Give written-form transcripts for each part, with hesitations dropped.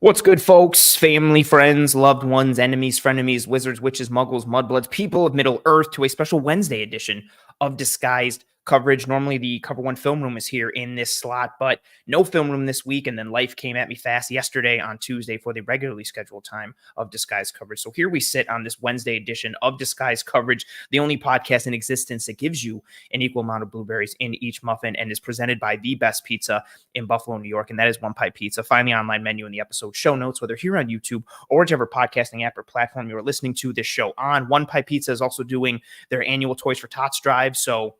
What's good, folks? Family, friends, loved ones, enemies, frenemies, wizards, witches, muggles, mudbloods, people of Middle Earth to a special Wednesday edition of Disguised Coverage. Normally, the Cover One film room is here in this slot, but no film room this week. And then life came at me fast yesterday on Tuesday for the regularly scheduled time of Disguised Coverage. So here we sit on this Wednesday edition of Disguised Coverage, the only podcast in existence that gives you an equal amount of blueberries in each muffin and is presented by the best pizza in Buffalo, New York, and that is One Pipe Pizza. Find the online menu in the episode show notes, whether here on YouTube or whichever podcasting app or platform you're listening to this show on. One Pipe Pizza is also doing their annual Toys for Tots drive, so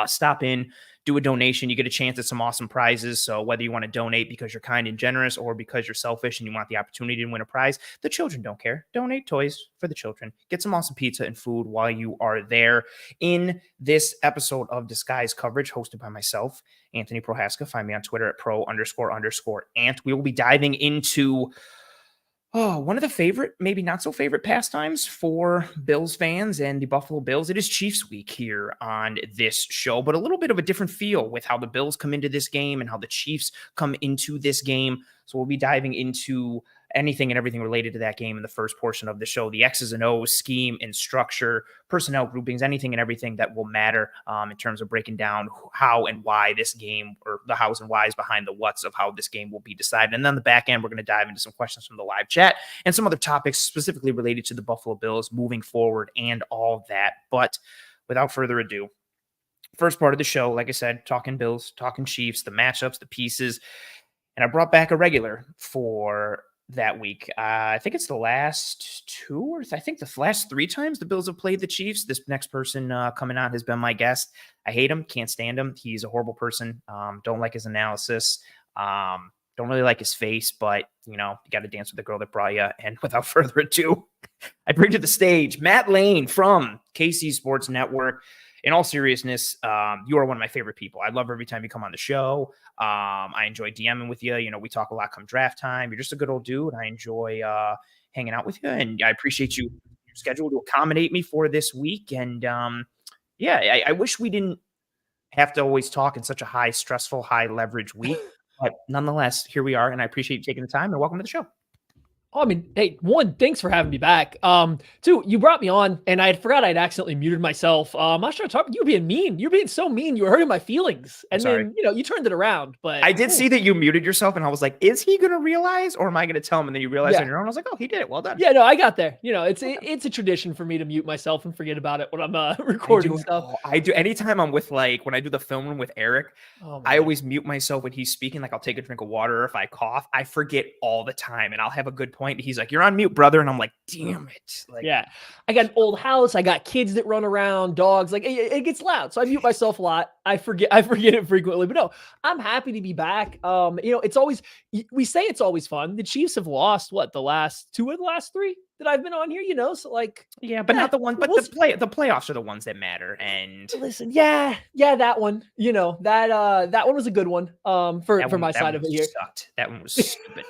stop in, do a donation. You get a chance at some awesome prizes. So whether you want to donate because you're kind and generous or because you're selfish and you want the opportunity to win a prize, the children don't care. Donate toys for the children. Get some awesome pizza and food while you are there. In this episode of Disguise Coverage, hosted by myself, Anthony Prohaska. Find me on Twitter at pro__Ant. We will be diving into one of the favorite, maybe not so favorite pastimes for Bills fans and the Buffalo Bills. It is Chiefs week here on this show, but a little bit of a different feel with how the Bills come into this game and how the Chiefs come into this game. So we'll be diving into anything and everything related to that game in the first portion of the show, the X's and O's, scheme and structure, personnel groupings, anything and everything that will matter in terms of breaking down how and why this game, or the hows and whys behind the whats of how this game will be decided. And then on the back end, we're going to dive into some questions from the live chat and some other topics specifically related to the Buffalo Bills moving forward and all that. But without further ado, first part of the show, like I said, talking Bills, talking Chiefs, the matchups, the pieces, and I brought back a regular for that week. I think it's the last two, or I think the last three times the Bills have played the Chiefs. This next person coming on has been my guest. I hate him, can't stand him. He's a horrible person. Don't like his analysis. Don't really like his face, but you got to dance with the girl that brought you. And without further ado, I bring to the stage Matt Lane from KC Sports Network. In all seriousness, you are one of my favorite people. I love every time you come on the show. I enjoy DMing with you. We talk a lot come draft time. You're just a good old dude. I enjoy hanging out with you, and I appreciate your schedule to accommodate me for this week. And I wish we didn't have to always talk in such a high, stressful, high leverage week. But nonetheless, here we are, and I appreciate you taking the time, and welcome to the show. Oh, I mean, hey, one, thanks for having me back. Two, you brought me on, and I forgot I'd accidentally muted myself. I'm not sure you were being mean. You're being so mean. You were hurting my feelings. And then, you turned it around. But I did see that you muted yourself, and I was like, is he going to realize, or am I going to tell him? And then you realized on your own. I was like, oh, he did it. Well done. Yeah, no, I got there. It's a tradition for me to mute myself and forget about it when I'm recording stuff. I do. Anytime I'm with, when I do the film room with Eric, I always mute myself when he's speaking. Like, I'll take a drink of water, or if I cough, I forget all the time, and I'll have a good point. He's like, you're on mute, brother. And I'm like, damn it. I got an old house. I got kids that run around, dogs. It gets loud. So I mute myself a lot. I forget it frequently, but no, I'm happy to be back. It's always, we say it's always fun. The Chiefs have lost the last two of the last three that I've been on here, so but not the one, but the playoffs are the ones that matter. And listen, that one, that one was a good one. For my side of it here. Sucked. That one was stupid.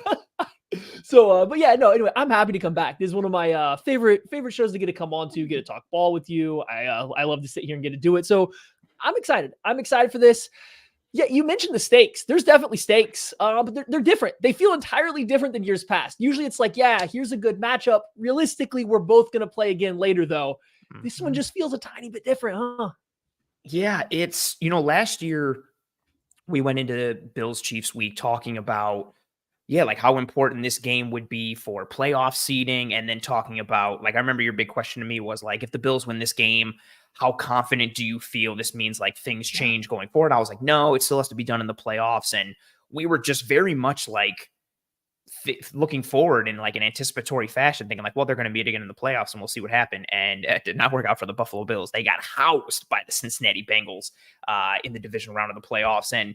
So, anyway, I'm happy to come back. This is one of my favorite shows to get to come on to, get to talk ball with you. I love to sit here and get to do it. So I'm excited. I'm excited for this. Yeah, you mentioned the stakes. There's definitely stakes, but they're different. They feel entirely different than years past. Usually it's like, here's a good matchup. Realistically, we're both going to play again later, though. Mm-hmm. This one just feels a tiny bit different, huh? Yeah, it's, last year we went into Bills Chiefs week talking about, how important this game would be for playoff seeding. And then talking about, I remember your big question to me was if the Bills win this game, how confident do you feel this means things change going forward? I was like, no, it still has to be done in the playoffs. And we were just very much looking forward in an anticipatory fashion, thinking well, they're going to meet again in the playoffs and we'll see what happened. And it did not work out for the Buffalo Bills. They got housed by the Cincinnati Bengals in the division round of the playoffs. And,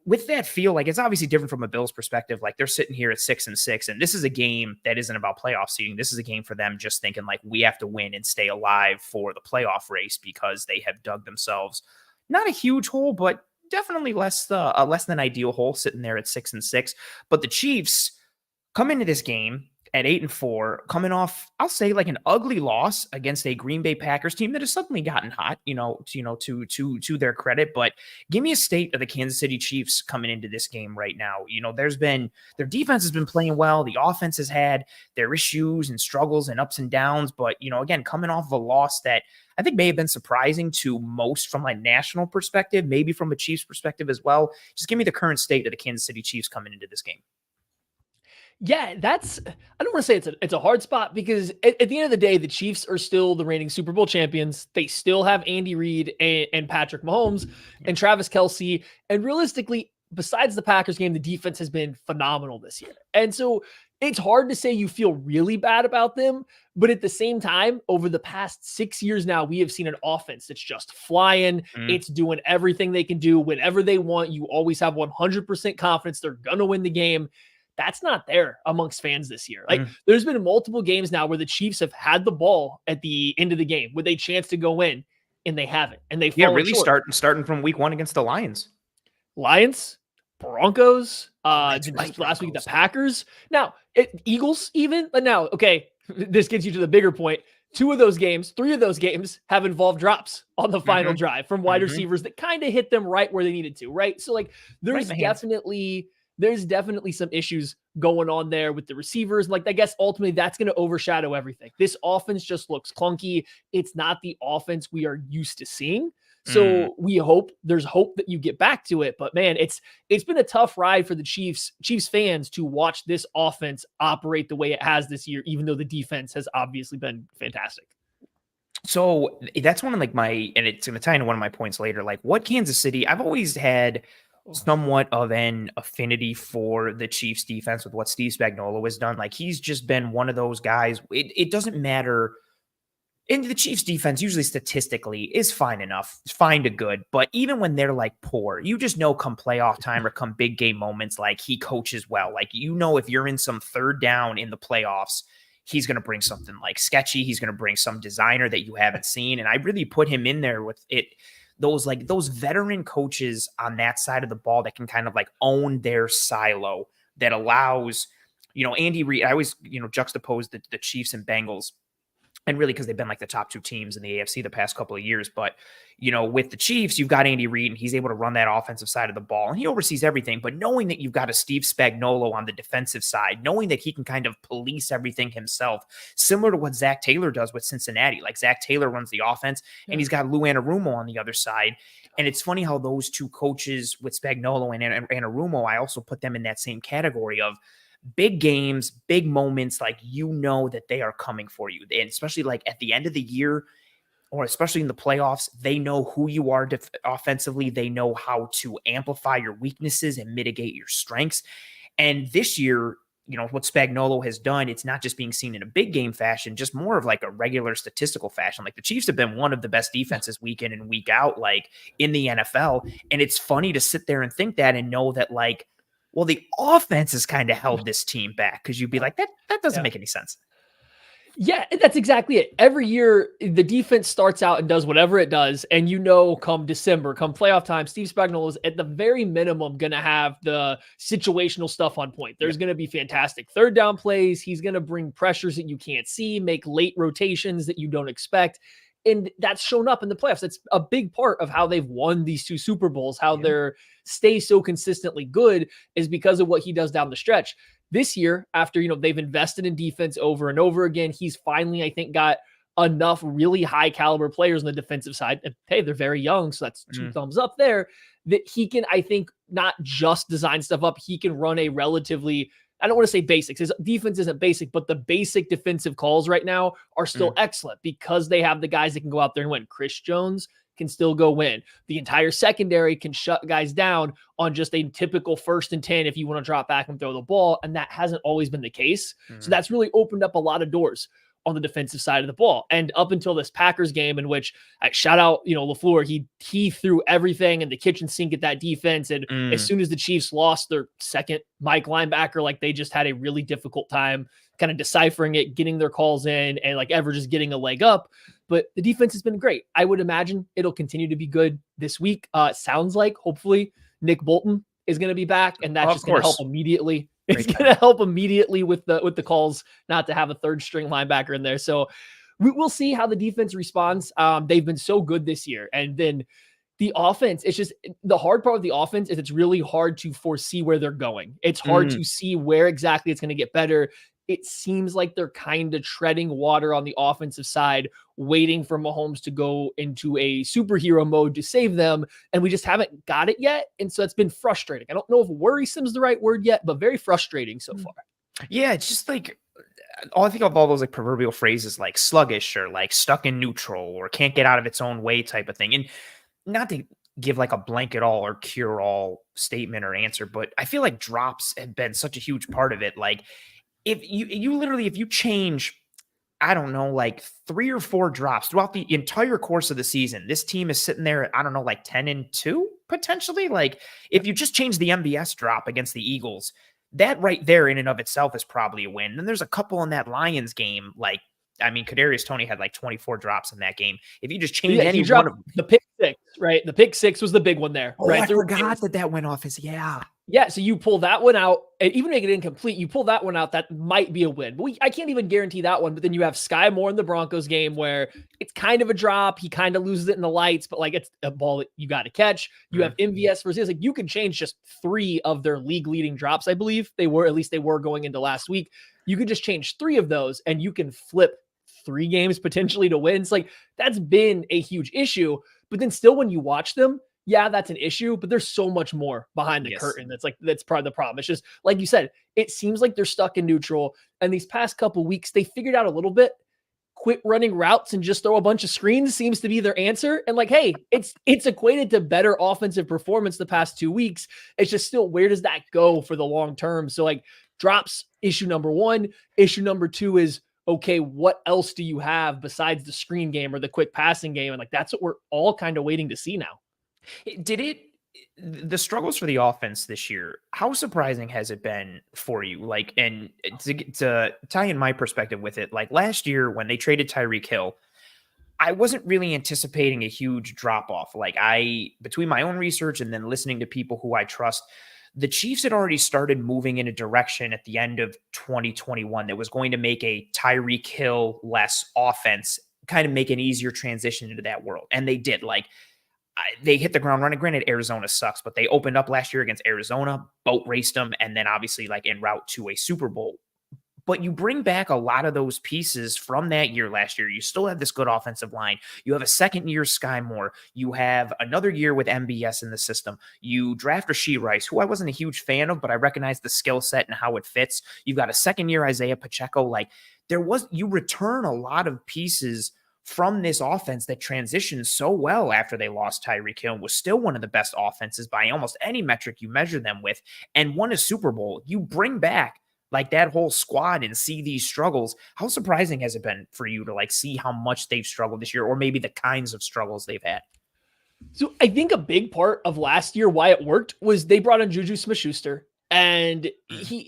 with that feel, it's obviously different from a Bills perspective. They're sitting here at 6-6, and this is a game that isn't about playoff seeding. This is a game for them just thinking we have to win and stay alive for the playoff race because they have dug themselves not a huge hole, but definitely less than ideal hole sitting there at 6-6. But the Chiefs come into this game at 8-4, coming off, I'll say, like an ugly loss against a Green Bay Packers team that has suddenly gotten hot, to their credit. But give me a state of the Kansas City Chiefs coming into this game right now. Their defense has been playing well. The offense has had their issues and struggles and ups and downs. But, again, coming off of a loss that I think may have been surprising to most from a national perspective, maybe from a Chiefs perspective as well. Just give me the current state of the Kansas City Chiefs coming into this game. Yeah, I don't want to say it's a hard spot because at the end of the day, the Chiefs are still the reigning Super Bowl champions. They still have Andy Reid and Patrick Mahomes and Travis Kelce. And realistically, besides the Packers game, the defense has been phenomenal this year. And so it's hard to say you feel really bad about them. But at the same time, over the past 6 years now, we have seen an offense that's just flying. It's doing everything they can do whenever they want. You always have 100% confidence they're going to win the game. That's not there amongst fans this year. Like there's been multiple games now where the Chiefs have had the ball at the end of the game with a chance to go in and they haven't. And they've really short. starting from week 1 against the Lions, Broncos, last week, the Packers. Now Eagles even, but now, okay, this gets you to the bigger point. 3 of those games have involved drops on the final drive from wide receivers that kind of hit them right where they needed to, right? So like there's definitely some issues going on there with the receivers. Like, I guess ultimately that's going to overshadow everything. This offense just looks clunky. It's not the offense we are used to seeing. So there's hope that you get back to it. But man, it's been a tough ride for the Chiefs fans to watch this offense operate the way it has this year, even though the defense has obviously been fantastic. So that's one of and it's going to tie into one of my points later. Like what Kansas City, I've always had somewhat of an affinity for the Chiefs defense with what Steve Spagnuolo has done. Like he's just been one of those guys. It doesn't matter. And the Chiefs defense usually statistically is fine enough. It's fine to good. But even when they're like poor, you just know come playoff time or come big game moments, like he coaches well. Like, if you're in some third down in the playoffs, he's going to bring something like sketchy. He's going to bring some designer that you haven't seen. And I really put him in there with it. Those veteran coaches on that side of the ball that can kind of like own their silo that allows, Andy Reid. I always, juxtapose the Chiefs and Bengals, and really because they've been like the top 2 teams in the AFC the past couple of years. But, with the Chiefs, you've got Andy Reid and he's able to run that offensive side of the ball and he oversees everything. But knowing that you've got a Steve Spagnuolo on the defensive side, knowing that he can kind of police everything himself, similar to what Zach Taylor does with Cincinnati. Like Zach Taylor runs the offense and he's got Lou Anarumo on the other side. And it's funny how those 2 coaches with Spagnuolo and Anarumo, I also put them in that same category of big games, big moments, like that they are coming for you. And especially like at the end of the year, or especially in the playoffs, they know who you are offensively. They know how to amplify your weaknesses and mitigate your strengths. And this year, what Spagnuolo has done, it's not just being seen in a big game fashion, just more of like a regular statistical fashion. Like the Chiefs have been one of the best defenses week in and week out, like in the NFL. And it's funny to sit there and think that and know that like, well, the offense has kind of held this team back because you'd be like, that doesn't make any sense. Yeah, that's exactly it. Every year, the defense starts out and does whatever it does. And come December, come playoff time, Steve Spagnuolo is at the very minimum going to have the situational stuff on point. There's going to be fantastic third down plays. He's going to bring pressures that you can't see, make late rotations that you don't expect. And that's shown up in the playoffs. That's a big part of how they've won these 2 Super Bowls, how they're stay so consistently good is because of what he does down the stretch. This year, after, they've invested in defense over and over again, he's finally, I think, got enough really high caliber players on the defensive side. And hey, they're very young. So that's 2 thumbs up there that he can, I think, not just design stuff up. He can run a relatively, I don't want to say basics. His defense isn't basic, but the basic defensive calls right now are still excellent because they have the guys that can go out there and win. Chris Jones can still go win. The entire secondary can shut guys down on just a typical 1st and 10 if you want to drop back and throw the ball. And that hasn't always been the case. So that's really opened up a lot of doors on the defensive side of the ball. And up until this Packers game in which I shout out, LaFleur, he threw everything in the kitchen sink at that defense. And as soon as the Chiefs lost their second Mike linebacker, like they just had a really difficult time kind of deciphering it, getting their calls in and like ever just getting a leg up. But the defense has been great. I would imagine it'll continue to be good this week. Sounds like hopefully Nick Bolton is going to be back and that's just going to help immediately It's going to help immediately with the calls not to have a third string linebacker in there. So we'll see how the defense responds. They've been so good this year. And then the offense, it's just the hard part of the offense is it's really hard to foresee where they're going. It's hard to see where exactly it's going to get better. It seems like they're kind of treading water on the offensive side, waiting for Mahomes to go into a superhero mode to save them. And we just haven't got it yet. And so it's been frustrating. I don't know if worrisome is the right word yet, but very frustrating so far. Yeah, it's just like, I think of all those like proverbial phrases like sluggish or like stuck in neutral or can't get out of its own way type of thing. And not to give like a blanket all or cure all statement or answer, but I feel like drops have been such a huge part of it. Like, if you change, I don't know, like 3 or 4 drops throughout the entire course of the season, this team is sitting there at, I don't know, like 10-2 potentially. Like if you just change the MVS drop against the Eagles, that right there in and of itself is probably a win. And there's a couple in that Lions game, like, I mean, Kadarius Toney had like 24 drops in that game. If you just change any one of the pick 6, right? The pick 6 was the big one there. Oh, right? I forgot that went off his, Yeah, so you pull that one out, and even make it incomplete, you pull that one out, that might be a win. But I can't even guarantee that one. But then you have Sky Moore in the Broncos game where it's kind of a drop. He kind of loses it in the lights, but like it's a ball that you got to catch. You have MVS versus like you can change just 3 of their league leading drops, I believe. They were going into last week. You could just change 3 of those and you can flip 3 games potentially to win. It's like that's been a huge issue. But then still when you watch them, yeah, that's an issue, but there's so much more behind the curtain. That's part of the problem. It's just, like you said, it seems like they're stuck in neutral. And these past couple weeks, they figured out a little bit, quit running routes and just throw a bunch of screens seems to be their answer. And like, hey, it's equated to better offensive performance the past 2 weeks. It's just still, where does that go for the long term? So like drops, issue number 1. Issue number 2 is, okay, what else do you have besides the screen game or the quick passing game? And like, that's what we're all kind of waiting to see now. The struggles for the offense this year, how surprising has it been for you? Like, and to tie in my perspective with it, like last year when they traded Tyreek Hill, I wasn't really anticipating a huge drop off. Like between my own research and then listening to people who I trust, the Chiefs had already started moving in a direction at the end of 2021 that was going to make a Tyreek Hill less offense kind of make an easier transition into that world. And they did. Like, they hit the ground running. Granted, Arizona sucks, but they opened up last year against Arizona, boat raced them, and then obviously like en route to a Super Bowl. But you bring back a lot of those pieces from that year last year. You still have this good offensive line. You have a second year Sky Moore. You have another year with MBS in the system. You draft Rashee Rice, who I wasn't a huge fan of, but I recognize the skill set and how it fits. You've got a second year Isaiah Pacheco. Like you return a lot of pieces from this offense that transitioned so well after they lost Tyreek Hill, was still one of the best offenses by almost any metric you measure them with, and won a Super Bowl. You bring back like that whole squad and see these struggles. How surprising has it been for you to like see how much they've struggled this year, or maybe the kinds of struggles they've had? So I think a big part of last year why it worked was they brought in Juju Smith-Schuster, and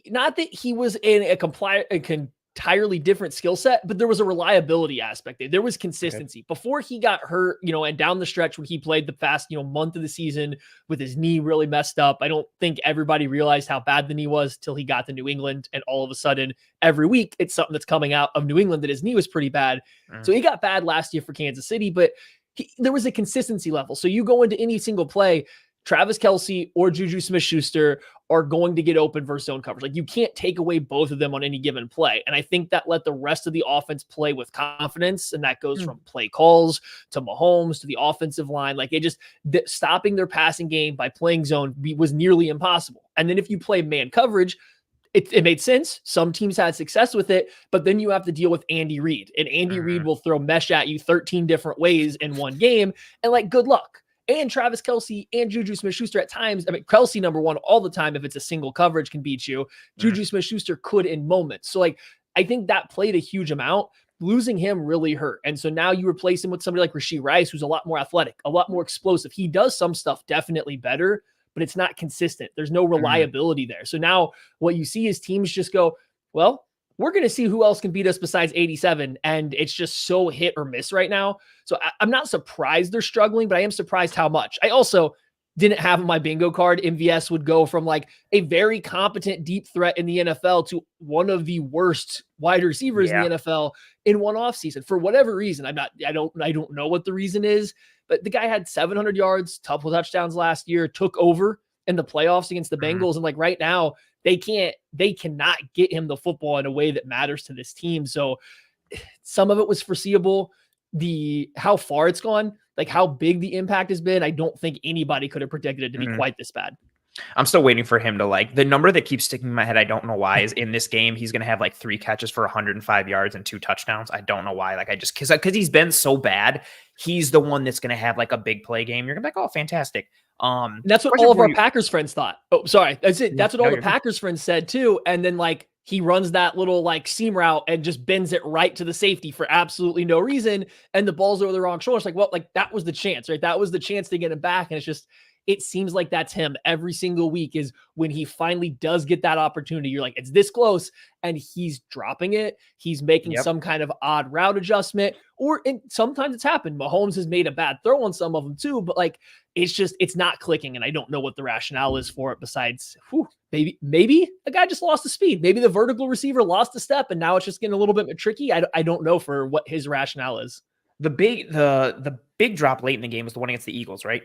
not that he was in a entirely different skill set, but there was a reliability aspect. There was consistency before he got hurt, and down the stretch when he played the past, month of the season with his knee really messed up. I don't think everybody realized how bad the knee was till he got to New England. And all of a sudden every week it's something that's coming out of New England that his knee was pretty bad. So he got bad last year for Kansas City, but there was a consistency level. So you go into any single play, Travis Kelce or Juju Smith-Schuster are going to get open versus zone coverage. Like you can't take away both of them on any given play. And I think that let the rest of the offense play with confidence. And that goes from play calls to Mahomes to the offensive line. Like stopping their passing game by playing zone was nearly impossible. And then if you play man coverage, it made sense. Some teams had success with it, but then you have to deal with Andy Reid. And Andy Reid will throw mesh at you 13 different ways in one game. And like, good luck. And Travis Kelce and Juju Smith-Schuster at times, I mean, Kelce number 1 all the time, if it's a single coverage can beat you. Juju Smith-Schuster could in moments. So like, I think that played a huge amount. Losing him really hurt. And so now you replace him with somebody like Rashee Rice, who's a lot more athletic, a lot more explosive. He does some stuff definitely better, but it's not consistent. There's no reliability there. So now what you see is teams just go, well, we're going to see who else can beat us besides 87. And it's just so hit or miss right now. So I'm not surprised they're struggling, but I am surprised how much. I also, didn't have my bingo card, MVS would go from like a very competent deep threat in the NFL to one of the worst wide receivers in Yeah. the NFL in one offseason for whatever reason. I don't know what the reason is, but the guy had 700 yards, couple touchdowns last year, took over in the playoffs against the Mhm. Bengals. And like right now, they cannot get him the football in a way that matters to this team. So some of it was foreseeable. How far it's gone, like how big the impact has been, I don't think anybody could have predicted it to be Mhm. quite this bad. I'm still waiting for him to like the number that keeps sticking in my head. I don't know why is in this game. He's going to have like 3 catches for 105 yards and 2 touchdowns. I don't know why. Like because he's been so bad. He's the one that's going to have like a big play game. You're going to be like, oh, fantastic. And that's what Question all of for our you. Packers friends thought. Oh, sorry. That's it. That's what all No, the you're good. Packers friends said too. And then like he runs that little like seam route and just bends it right to the safety for absolutely no reason. And the ball's over the wrong shoulder. It's like, well, like that was the chance, right? That was the chance to get him back. And it's just, it seems like that's him every single week is when he finally does get that opportunity. You're like, it's this close and he's dropping it. He's making some kind of odd route adjustment and sometimes it's happened. Mahomes has made a bad throw on some of them too, but like, it's not clicking. And I don't know what the rationale is for it besides maybe the guy just lost the speed. Maybe the vertical receiver lost a step and now it's just getting a little bit tricky. I don't know for what his rationale is. The big drop late in the game was the one against the Eagles, right?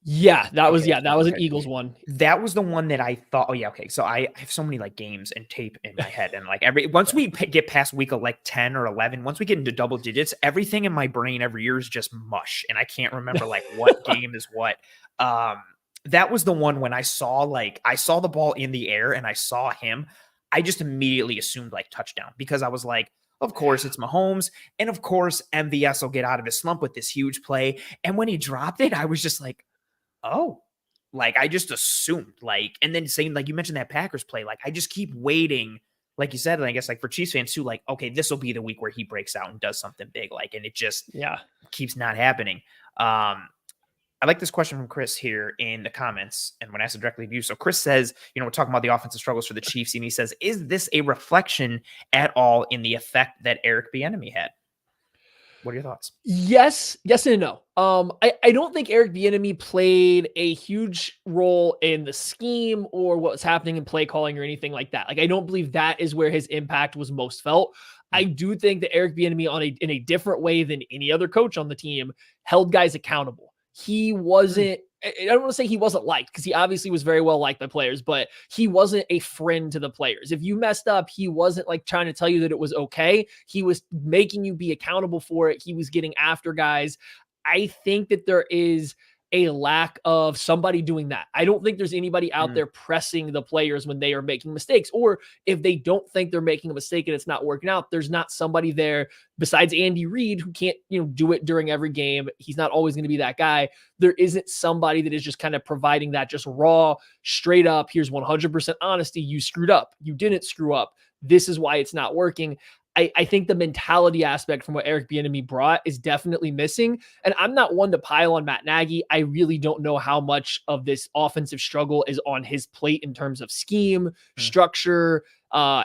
Yeah, that was Okay, an okay. Eagles one. That was the one that I thought, oh yeah, okay. So I have so many like games and tape in my head, and like once we get past week of like 10 or 11, once we get into double digits, everything in my brain every year is just mush, and I can't remember like what game is what. That was the one when I saw the ball in the air and I saw him, I just immediately assumed like touchdown because I was like, of course it's Mahomes, and of course MVS will get out of his slump with this huge play. And when he dropped it, I was just like, oh, like I just assumed like, and then saying like you mentioned that Packers play, like I just keep waiting, like you said, and I guess like for Chiefs fans too, like okay, this will be the week where he breaks out and does something big, like, and it just keeps not happening. I like this question from Chris here in the comments, and when asked directly to you. So Chris says, we're talking about the offensive struggles for the Chiefs, and he says, is this a reflection at all in the effect that Eric Bieniemy had? What are your thoughts? Yes and no. I don't think Eric Bieniemy played a huge role in the scheme or what was happening in play calling or anything like that. Like I don't believe that is where his impact was most felt. I do think that Eric Bieniemy in a different way than any other coach on the team held guys accountable. He wasn't I don't want to say he wasn't liked because he obviously was very well liked by players, but he wasn't a friend to the players. If you messed up, he wasn't like trying to tell you that it was okay. He was making you be accountable for it. He was getting after guys. I think that there is a lack of somebody doing that. I don't think there's anybody out there pressing the players when they are making mistakes, or if they don't think they're making a mistake and it's not working out, there's not somebody there besides Andy Reid who can't, do it during every game. He's not always going to be that guy. There isn't somebody that is just kind of providing that just raw, straight up, here's 100% honesty. You screwed up. You didn't screw up. This is why it's not working. I think the mentality aspect from what Eric Bieniemy brought is definitely missing. And I'm not one to pile on Matt Nagy. I really don't know how much of this offensive struggle is on his plate in terms of scheme, structure,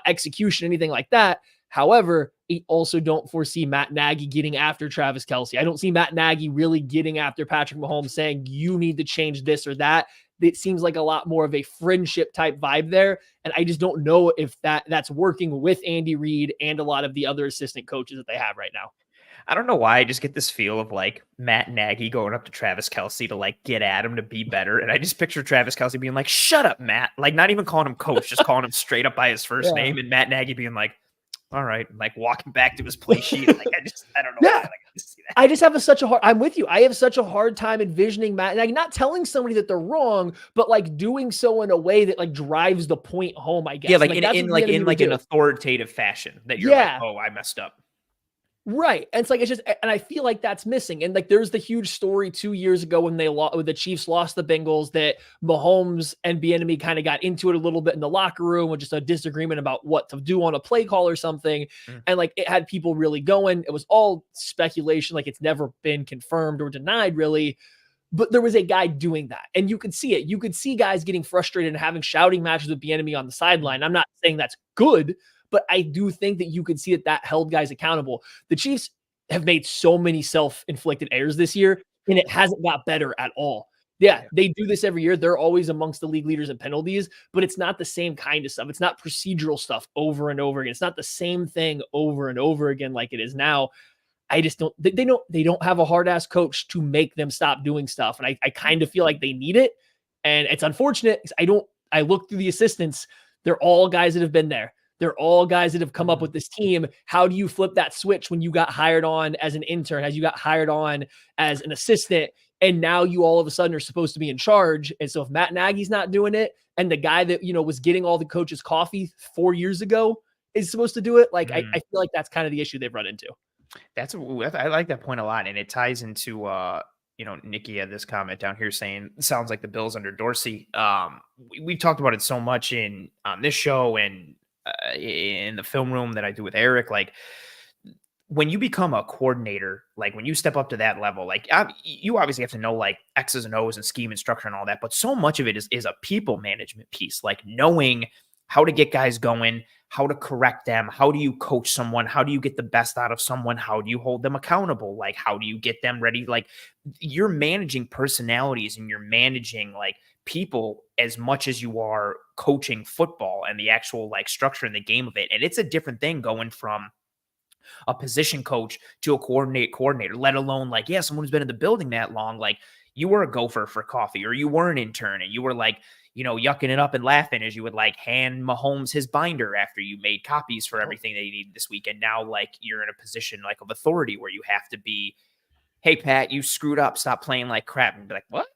execution, anything like that. However, I also don't foresee Matt Nagy getting after Travis Kelce. I don't see Matt Nagy really getting after Patrick Mahomes saying, you need to change this or that. It seems like a lot more of a friendship type vibe there. And I just don't know if that's working with Andy Reid and a lot of the other assistant coaches that they have right now. I don't know why. I just get this feel of like Matt Nagy going up to Travis Kelce to like get at him to be better. And I just picture Travis Kelce being like, shut up, Matt. Like not even calling him coach, just calling him straight up by his first name. And Matt Nagy being like, all right, like walking back to his play sheet. Like I don't know. Yeah. I just have I'm with you. I have such a hard time envisioning Matt, like not telling somebody that they're wrong, but like doing so in a way that like drives the point home, I guess. Yeah, like in an authoritative fashion that you're like, oh, I messed up. Right. And it's like, and I feel like that's missing. And like, there's the huge story 2 years ago when the Chiefs lost the Bengals that Mahomes and Bieniemy kind of got into it a little bit in the locker room with just a disagreement about what to do on a play call or something. And like, it had people really going. It was all speculation. Like it's never been confirmed or denied really. But there was a guy doing that. And you could see it. You could see guys getting frustrated and having shouting matches with Bieniemy on the sideline. I'm not saying that's good, but I do think that you could see that held guys accountable. The Chiefs have made so many self-inflicted errors this year, and it hasn't got better at all. Yeah, they do this every year. They're always amongst the league leaders in penalties, but it's not the same kind of stuff. It's not procedural stuff over and over again. It's not the same thing over and over again like it is now. I just don't. They don't have a hard ass coach to make them stop doing stuff, and I kind of feel like they need it, and it's unfortunate. I don't. I look through the assistants. They're all guys that have been there. They're all guys that have come up with this team. How do you flip that switch when you got hired on as an intern, as you got hired on as an assistant, and now you all of a sudden are supposed to be in charge? And so if Matt Nagy's not doing it, and the guy that was getting all the coaches coffee 4 years ago is supposed to do it, like I feel like that's kind of the issue they've run into. I like that point a lot, and it ties into Nikki had this comment down here saying sounds like the Bills under Dorsey. We've talked about it so much on this show and in the film room that I do with Eric. Like when you become a coordinator, like when you step up to that level, like you obviously have to know like X's and O's and scheme and structure and all that, but so much of it is a people management piece, like knowing how to get guys going, how to correct them, how do you coach someone, how do you get the best out of someone, how do you hold them accountable, like how do you get them ready, like you're managing personalities and you're managing like people as much as you are coaching football and the actual like structure in the game of it. And it's a different thing going from a position coach to a coordinator, let alone like, yeah, someone who's been in the building that long, like you were a gopher for coffee or you were an intern and you were like, yucking it up and laughing as you would like hand Mahomes his binder after you made copies for everything that he needed this week. And now like you're in a position like of authority where you have to be, hey, Pat, you screwed up. Stop playing like crap. And be like, what?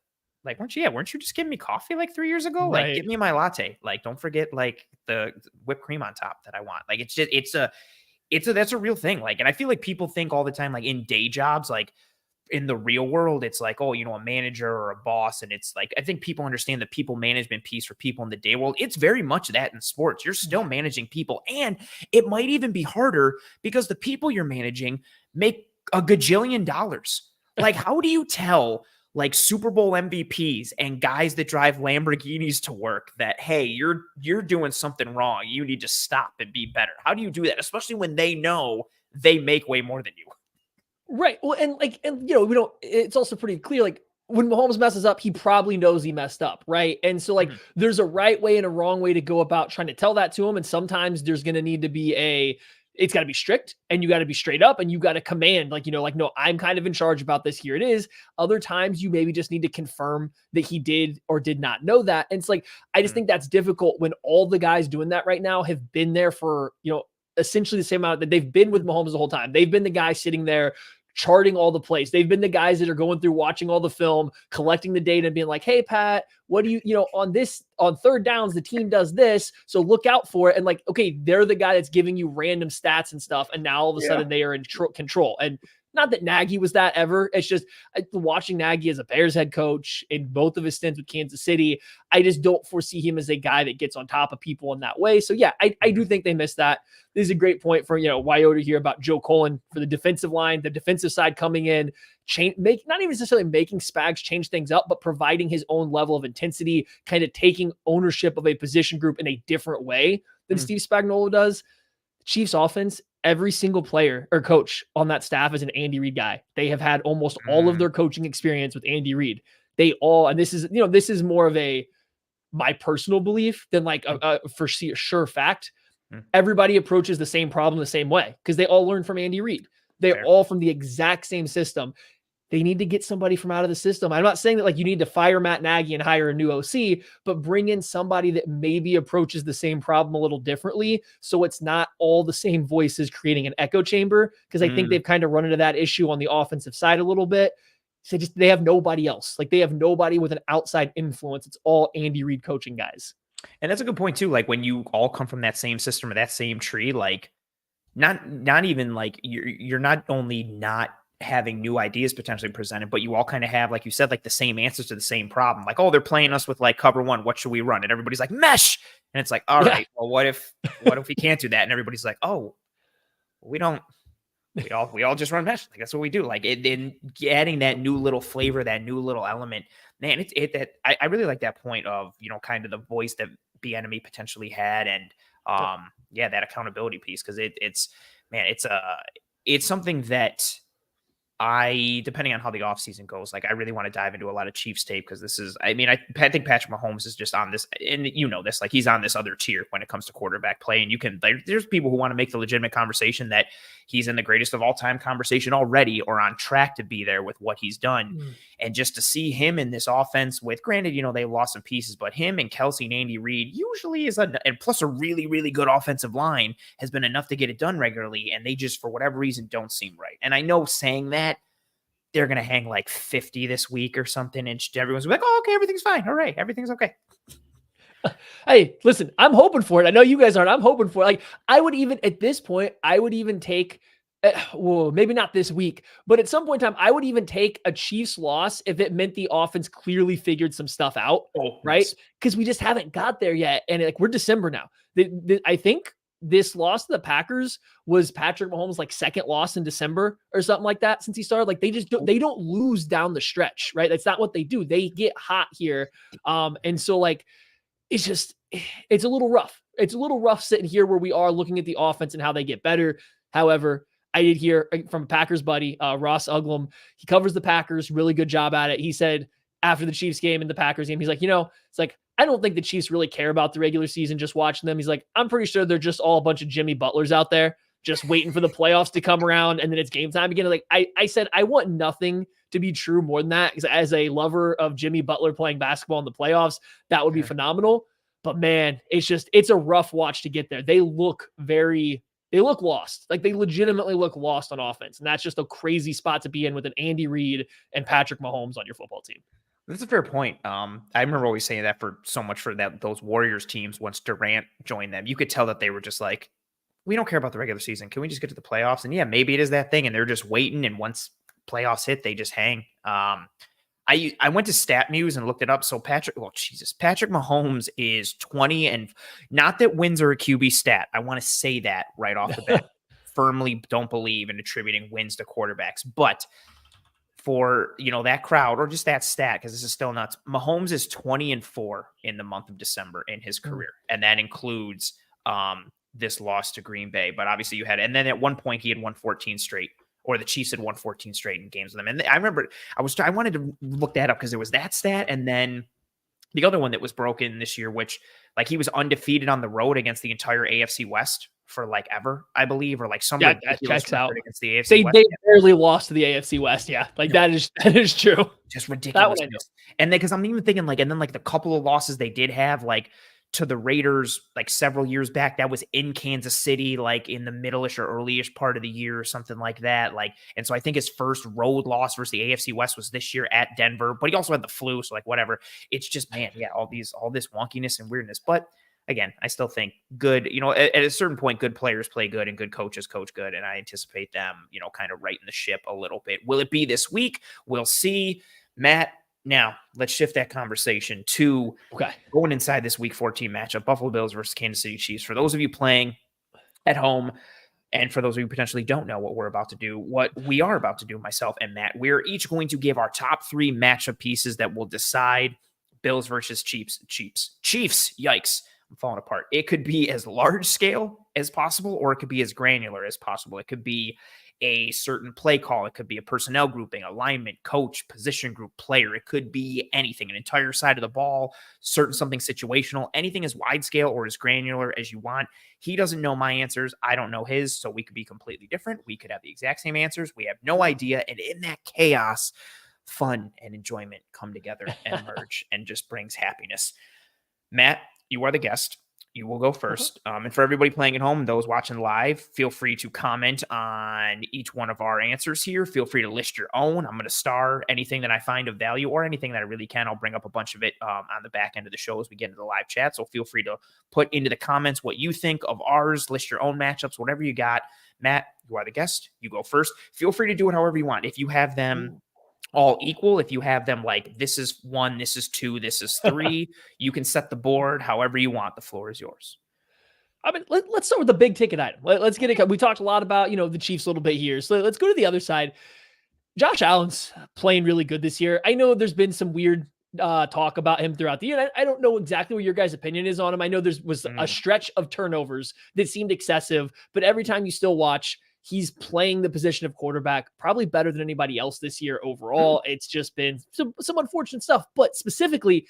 Like, weren't you just giving me coffee like 3 years ago? Right. Like, give me my latte. Like, don't forget like the whipped cream on top that I want. Like, that's a real thing. Like, and I feel like people think all the time, like in day jobs, like in the real world, it's like, oh, a manager or a boss. And it's like, I think people understand the people management piece for people in the day world. It's very much that in sports. You're still managing people. And it might even be harder because the people you're managing make a gajillion dollars. Like, how do you tell like Super Bowl MVPs and guys that drive Lamborghinis to work that, hey, you're doing something wrong. You need to stop and be better. How do you do that? Especially when they know they make way more than you. Right. Well, and we don't, it's also pretty clear, like when Mahomes messes up, he probably knows he messed up. Right. And so like, there's a right way and a wrong way to go about trying to tell that to him. And sometimes there's going to need to be it's got to be strict and you got to be straight up and you got to command, no, I'm kind of in charge about this. Here it is. Other times you maybe just need to confirm that he did or did not know that. And it's like, I just think that's difficult when all the guys doing that right now have been there for, essentially the same amount that they've been with Mahomes the whole time. They've been the guy sitting there charting all the plays. They've been the guys that are going through, watching all the film, collecting the data and being like, hey, Pat, what do you on third downs, the team does this. So look out for it. And like, okay, they're the guy that's giving you random stats and stuff. And now all of a sudden they are in control. And not that Nagy was that ever. It's just watching Nagy as a Bears head coach in both of his stints with Kansas City. I just don't foresee him as a guy that gets on top of people in that way. So yeah, I do think they missed that. This is a great point for, Wyota here about Joe Cullen for the defensive line, the defensive side coming in, not even necessarily making Spags change things up, but providing his own level of intensity, kind of taking ownership of a position group in a different way than Steve Spagnuolo does. Chiefs offense, every single player or coach on that staff is an Andy Reid guy. They have had almost all of their coaching experience with Andy Reid. They all, and this is more of my personal belief than like a for sure fact. Everybody approaches the same problem the same way because they all learned from Andy Reid. They're all from the exact same system. They need to get somebody from out of the system. I'm not saying that like you need to fire Matt Nagy and hire a new OC, but bring in somebody that maybe approaches the same problem a little differently. So it's not all the same voices creating an echo chamber. Cause I think they've kind of run into that issue on the offensive side a little bit. So they have nobody else. Like they have nobody with an outside influence. It's all Andy Reid coaching guys. And that's a good point too. Like when you all come from that same system or that same tree, like not even like you're not only not having new ideas potentially presented, but you all kind of have, like you said, like the same answers to the same problem. Like, oh, they're playing us with like cover one. What should we run? And everybody's like mesh. And it's like, all right, well, what if we can't do that? And everybody's like, oh, we all just run mesh. Like that's what we do. Like then adding that new little flavor, that new little element, man, I really like that point of, kind of the voice that Bieniemy potentially had. And that accountability piece. Cause it's something that depending on how the offseason goes, like I really want to dive into a lot of Chiefs tape because this is, I mean, I think Patrick Mahomes is just on this, and you know this, like he's on this other tier when it comes to quarterback play. And you can, there's people who want to make the legitimate conversation that he's in the greatest of all time conversation already, or on track to be there with what he's done. And just to see him in this offense with, granted, you know, they lost some pieces, but him and Kelsey and Andy Reid usually is and plus a really, really good offensive line has been enough to get it done regularly. And they just, for whatever reason, don't seem right. And I know saying that, they're going to hang like 50 this week or something. And everyone's like, oh, okay, everything's fine. All right. Everything's okay. Hey, listen, I'm hoping for it. I know you guys aren't. I'm hoping for it. Like I would even at this point, I would even take, well, maybe not this week, but at some point in time, I would even take a Chiefs loss if it meant the offense clearly figured some stuff out, right? Because we just haven't got there yet. And like we're December now. I think this loss to the Packers was Patrick Mahomes' like second loss in December or something like that since he started. Like they don't lose down the stretch, right? That's not what they do. They get hot here. And so like, it's a little rough. It's a little rough sitting here where we are looking at the offense and how they get better. However, I did hear from a Packers buddy, Ross Uglum. He covers the Packers, really good job at it. He said after the Chiefs game and the Packers game, he's like, it's like, I don't think the Chiefs really care about the regular season, just watching them. He's like, I'm pretty sure they're just all a bunch of Jimmy Butlers out there, just waiting for the playoffs to come around. And then it's game time again. Like I said, I want nothing to be true more than that. Because as a lover of Jimmy Butler playing basketball in the playoffs, that would be phenomenal. But man, it's a rough watch to get there. They look lost. Like they legitimately look lost on offense. And that's just a crazy spot to be in with an Andy Reid and Patrick Mahomes on your football team. That's a fair point. I remember always saying that for so much for those Warriors teams, once Durant joined them, you could tell that they were just like, we don't care about the regular season. Can we just get to the playoffs? And yeah, maybe it is that thing. And they're just waiting. And once playoffs hit, they just hang. I went to StatMuse and looked it up. So Patrick Mahomes is 20, and not that wins are a QB stat. I want to say that right off the bat. Firmly don't believe in attributing wins to quarterbacks, but for, that crowd or just that stat, because this is still nuts. Mahomes is 20-4 in the month of December in his career. And that includes this loss to Green Bay. But obviously and then at one point he had won 14 straight, or the Chiefs had won 14 straight in games with them. And I remember I wanted to look that up because there was that stat. And then the other one that was broken this year, which like he was undefeated on the road against the entire AFC West for like ever, I believe, or like some checks out against the AFC West. They barely lost to the AFC West. Yeah. Like that is true. Just ridiculous. And then, cause I'm even thinking like, and then like the couple of losses they did have, like to the Raiders, like several years back, that was in Kansas City, like in the middle-ish or early-ish part of the year or something like that. Like, and so I think his first road loss versus the AFC West was this year at Denver, but he also had the flu. So like, whatever. It's just, man, yeah, all this wonkiness and weirdness. But again, I still think good, at a certain point, good players play good and good coaches coach good. And I anticipate them, kind of righting the ship a little bit. Will it be this week? We'll see. Matt, now let's shift that conversation to going inside this week 14 matchup, Buffalo Bills versus Kansas City Chiefs. For those of you playing at home, and for those of you who potentially don't know what we are about to do, myself and Matt, we're each going to give our top 3 matchup pieces that will decide Bills versus Chiefs. Yikes. I'm falling apart. It could be as large scale as possible, or it could be as granular as possible. It could be a certain play call. It could be a personnel grouping, alignment, coach, position group, player. It could be anything, an entire side of the ball, something situational, anything as wide scale or as granular as you want. He doesn't know my answers. I don't know his. So we could be completely different. We could have the exact same answers. We have no idea. And in that chaos, fun and enjoyment come together and merge and just brings happiness. Matt, you are the guest. You will go first. And for everybody playing at home, those watching live, feel free to comment on each one of our answers here. Feel free to list your own. I'm going to star anything that I find of value or anything that I really can. I'll bring up a bunch of it on the back end of the show as we get into the live chat. So feel free to put into the comments what you think of ours, list your own matchups, whatever you got. Matt, you are the guest. You go first. Feel free to do it however you want. If you have them all equal, if you have them like this is 1, this is 2, this is 3, you can set the board however you want. The floor is yours. I mean, let's start with the big ticket item. Let's get it. We talked a lot about, the Chiefs a little bit here. So let's go to the other side. Josh Allen's playing really good this year. I know there's been some weird talk about him throughout the year. I don't know exactly what your guys' opinion is on him. I know was a stretch of turnovers that seemed excessive, but every time you still watch, He's playing the position of quarterback probably better than anybody else this year overall. It's just been some unfortunate stuff, but specifically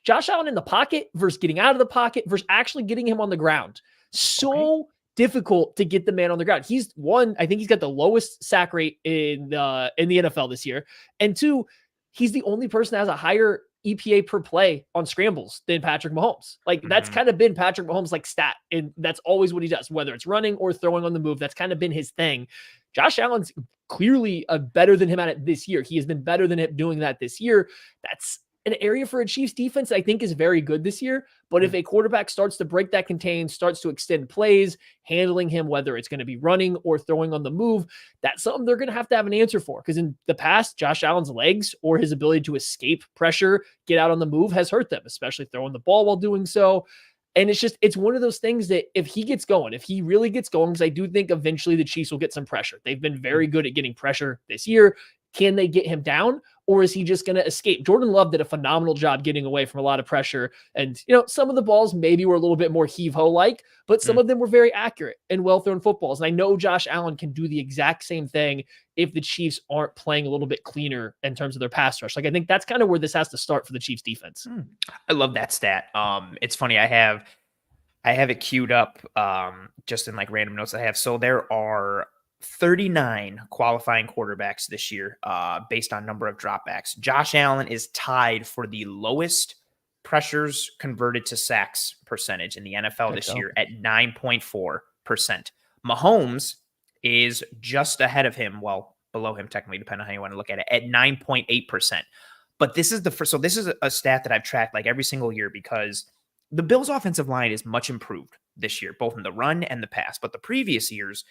Josh Allen in the pocket versus getting out of the pocket versus actually getting him on the ground. So difficult to get the man on the ground. I think he's got the lowest sack rate in the NFL this year. And two, he's the only person that has a higher EPA per play on scrambles than Patrick Mahomes. Like that's kind of been Patrick Mahomes' like stat. And that's always what he does, whether it's running or throwing on the move. That's kind of been his thing. Josh Allen's clearly better than him at it this year. He has been better than him doing that this year. That's an area for a Chiefs defense I think is very good this year. But if a quarterback starts to break that contain, starts to extend plays, handling him, whether it's going to be running or throwing on the move, that's something they're going to have an answer for. Because in the past, Josh Allen's legs or his ability to escape pressure, get out on the move has hurt them, especially throwing the ball while doing so. And it's one of those things that if he gets going, if he really gets going, because I do think eventually the Chiefs will get some pressure. They've been very good at getting pressure this year. Can they get him down, or is he just going to escape? Jordan Love did a phenomenal job getting away from a lot of pressure. And, some of the balls maybe were a little bit more heave-ho-like, but some of them were very accurate and well-thrown footballs. And I know Josh Allen can do the exact same thing if the Chiefs aren't playing a little bit cleaner in terms of their pass rush. Like, I think that's kind of where this has to start for the Chiefs defense. I love that stat. It's funny. I have it queued up just in like random notes I have. So there are 39 qualifying quarterbacks this year based on number of dropbacks. Josh Allen is tied for the lowest pressures converted to sacks percentage in the NFL this year at 9.4%. Mahomes is just ahead of him, well, below him technically, depending on how you want to look at it, at 9.8%. But this is the first, so this is a stat that I've tracked like every single year because the Bills' offensive line is much improved this year, both in the run and the pass. But the previous years,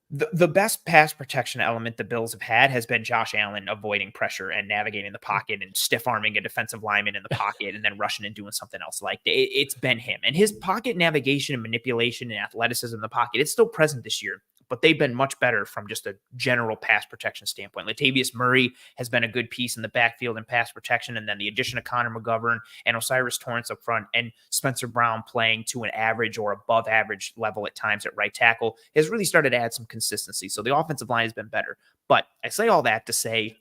the best pass protection element the Bills have had has been Josh Allen avoiding pressure and navigating the pocket and stiff-arming a defensive lineman in the pocket and then rushing and doing something else. Like it's been him. And his pocket navigation and manipulation and athleticism in the pocket, it's still present this year. But they've been much better from just a general pass protection standpoint. Latavius Murray has been a good piece in the backfield and pass protection, and then the addition of Connor McGovern and Osiris Torrance up front and Spencer Brown playing to an average or above average level at times at right tackle has really started to add some consistency. So the offensive line has been better. But I say all that to say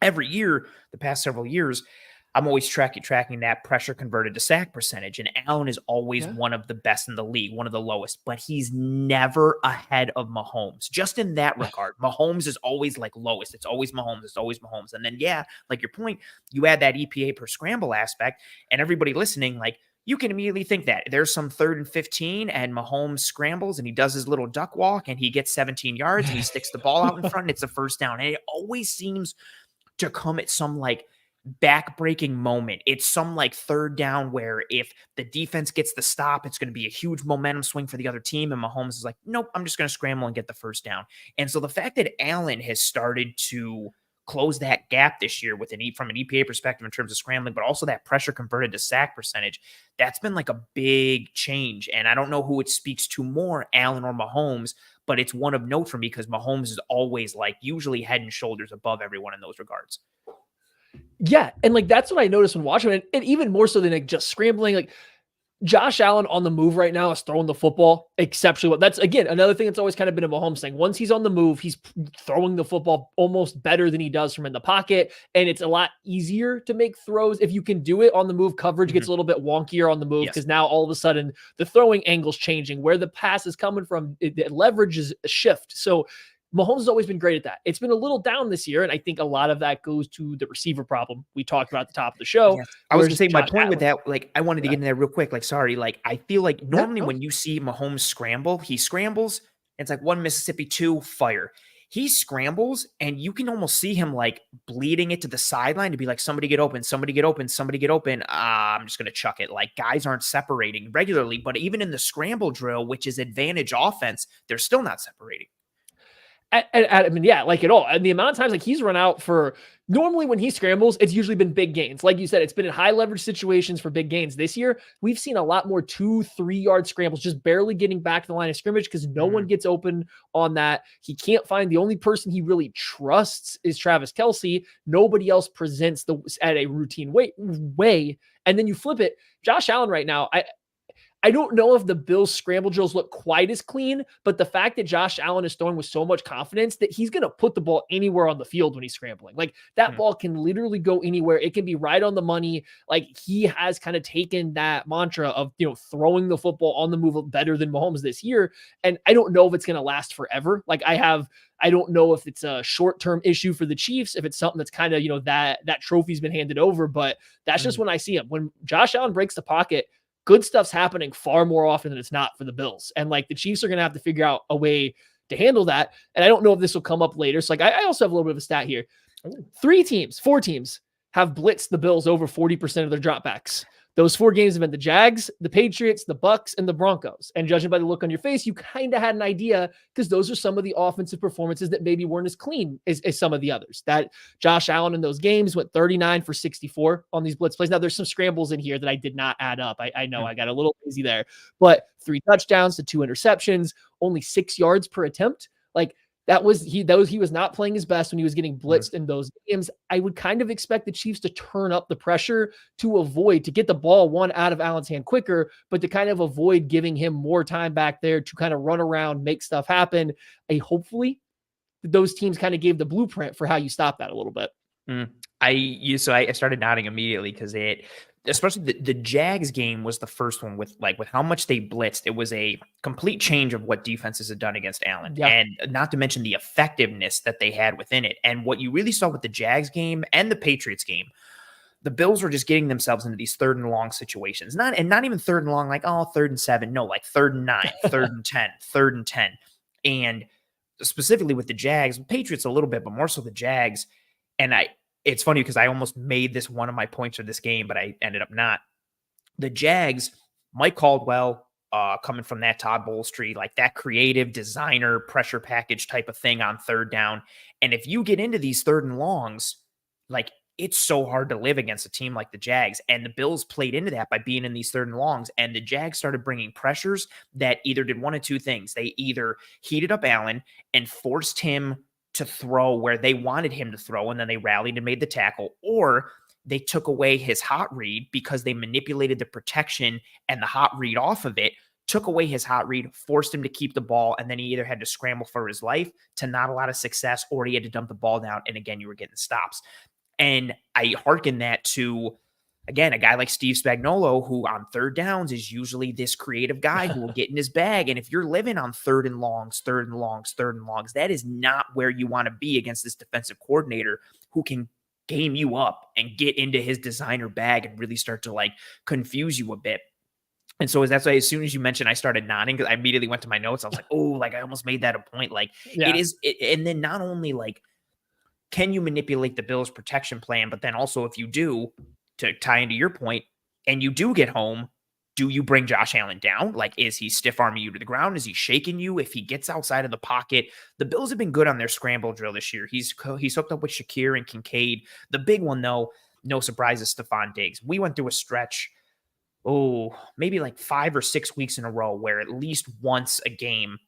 every year, the past several years, I'm always tracking that pressure converted to sack percentage. And Allen is always one of the best in the league, one of the lowest, but he's never ahead of Mahomes. Just in that regard, Mahomes is always like lowest. It's always Mahomes. It's always Mahomes. And then, like your point, you add that EPA per scramble aspect and everybody listening, like you can immediately think that there's some 3rd and 15 and Mahomes scrambles and he does his little duck walk and he gets 17 yards and he sticks the ball out in front and it's a first down. And it always seems to come at some like back-breaking moment. It's some like 3rd down where if the defense gets the stop, it's going to be a huge momentum swing for the other team. And Mahomes is like, nope, I'm just going to scramble and get the first down. And so the fact that Allen has started to close that gap this year with from an EPA perspective in terms of scrambling, but also that pressure converted to sack percentage, that's been like a big change. And I don't know who it speaks to more, Allen or Mahomes, but it's one of note for me because Mahomes is always like usually head and shoulders above everyone in those regards. Yeah. And like, that's what I noticed when watching it. And even more so than like just scrambling, like Josh Allen on the move right now is throwing the football exceptionally well. That's again, another thing that's always kind of been a Mahomes thing. Once he's on the move, he's throwing the football almost better than he does from in the pocket. And it's a lot easier to make throws. If you can do it on the move, coverage gets a little bit wonkier on the move because now all of a sudden the throwing angle's changing. Where the pass is coming from, it leverages a shift. So Mahomes has always been great at that. It's been a little down this year, and I think a lot of that goes to the receiver problem we talked about at the top of the show. Yes. I was going to say my point with that, like I wanted to get in there real quick. Like, sorry, like I feel like normally when you see Mahomes scramble, he scrambles. It's like 1 Mississippi, 2 fire. He scrambles, and you can almost see him like bleeding it to the sideline to be like, somebody get open, somebody get open, somebody get open. I'm just going to chuck it. Like guys aren't separating regularly, but even in the scramble drill, which is advantage offense, they're still not separating. I mean, yeah, like at all. And the amount of times like he's run out for normally when he scrambles, it's usually been big gains. Like you said, it's been in high leverage situations for big gains. This year, we've seen a lot more 2-3 yard scrambles, just barely getting back to the line of scrimmage because no one gets open on that. He can't find the only person he really trusts is Travis Kelce. Nobody else presents at a routine way. And then you flip it. Josh Allen right now, I don't know if the Bills scramble drills look quite as clean, but the fact that Josh Allen is throwing with so much confidence that he's going to put the ball anywhere on the field when he's scrambling. Like that ball can literally go anywhere. It can be right on the money. Like he has kind of taken that mantra of, throwing the football on the move better than Mahomes this year. And I don't know if it's going to last forever. Like I don't know if it's a short-term issue for the Chiefs, if it's something that's kind of, that trophy's been handed over, but that's just when I see him. When Josh Allen breaks the pocket, good stuff's happening far more often than it's not for the Bills. And like the Chiefs are going to have to figure out a way to handle that. And I don't know if this will come up later. So like I also have a little bit of a stat here. 4 teams have blitzed the Bills over 40% of their dropbacks. Those 4 games have been the Jags, the Patriots, the Bucks, and the Broncos. And judging by the look on your face, you kind of had an idea because those are some of the offensive performances that maybe weren't as clean as some of the others. That Josh Allen in those games went 39 for 64 on these blitz plays. Now, there's some scrambles in here that I did not add up. I know I got a little lazy there, but 3 touchdowns to 2 interceptions, only 6 yards per attempt. Like, he was not playing his best when he was getting blitzed in those games. I would kind of expect the Chiefs to turn up the pressure to get the ball one out of Allen's hand quicker, but to kind of avoid giving him more time back there to kind of run around, make stuff happen. Hopefully those teams kind of gave the blueprint for how you stop that a little bit. I started nodding immediately because especially the Jags game was the first one with how much they blitzed. It was a complete change of what defenses had done against Allen, and not to mention the effectiveness that they had within it. And what you really saw with the Jags game and the Patriots game, the Bills were just getting themselves into these 3rd and long situations. Not even 3rd and long, like 3rd and 7. No, like 3rd and 9, 3rd and 10, 3rd and 10. And specifically with the Jags, Patriots a little bit, but more so the Jags. And it's funny because I almost made this one of my points of this game, but I ended up not. The Jags, Mike Caldwell, coming from that Todd Bowles tree, like that creative designer pressure package type of thing on 3rd down. And if you get into these 3rd and longs, like it's so hard to live against a team like the Jags. And the Bills played into that by being in these 3rd and longs. And the Jags started bringing pressures that either did one of 2 things. They either heated up Allen and forced him to throw where they wanted him to throw, and then they rallied and made the tackle, or they took away his hot read because they manipulated the protection and the hot read off of it, took away his hot read, forced him to keep the ball, and then he either had to scramble for his life to not a lot of success, or he had to dump the ball down, and again, you were getting stops. And I hearken that to, again, a guy like Steve Spagnuolo, who on 3rd downs is usually this creative guy who will get in his bag. And if you're living on 3rd and longs, 3rd and longs, 3rd and longs, that is not where you want to be against this defensive coordinator who can game you up and get into his designer bag and really start to confuse you a bit. And so that's why as soon as you mentioned, I started nodding because I immediately went to my notes. I was like, I almost made that a point. And then not only can you manipulate the Bills' protection plan, but then also if you do, to tie into your point, and you do get home, do you bring Josh Allen down? Is he stiff arming you to the ground? Is he shaking you? If he gets outside of the pocket, the Bills have been good on their scramble drill this year. He's hooked up with Shakir and Kincaid. The big one, though, no surprise, is Stephon Diggs. We went through a stretch, maybe 5 or 6 weeks in a row where at least once a game,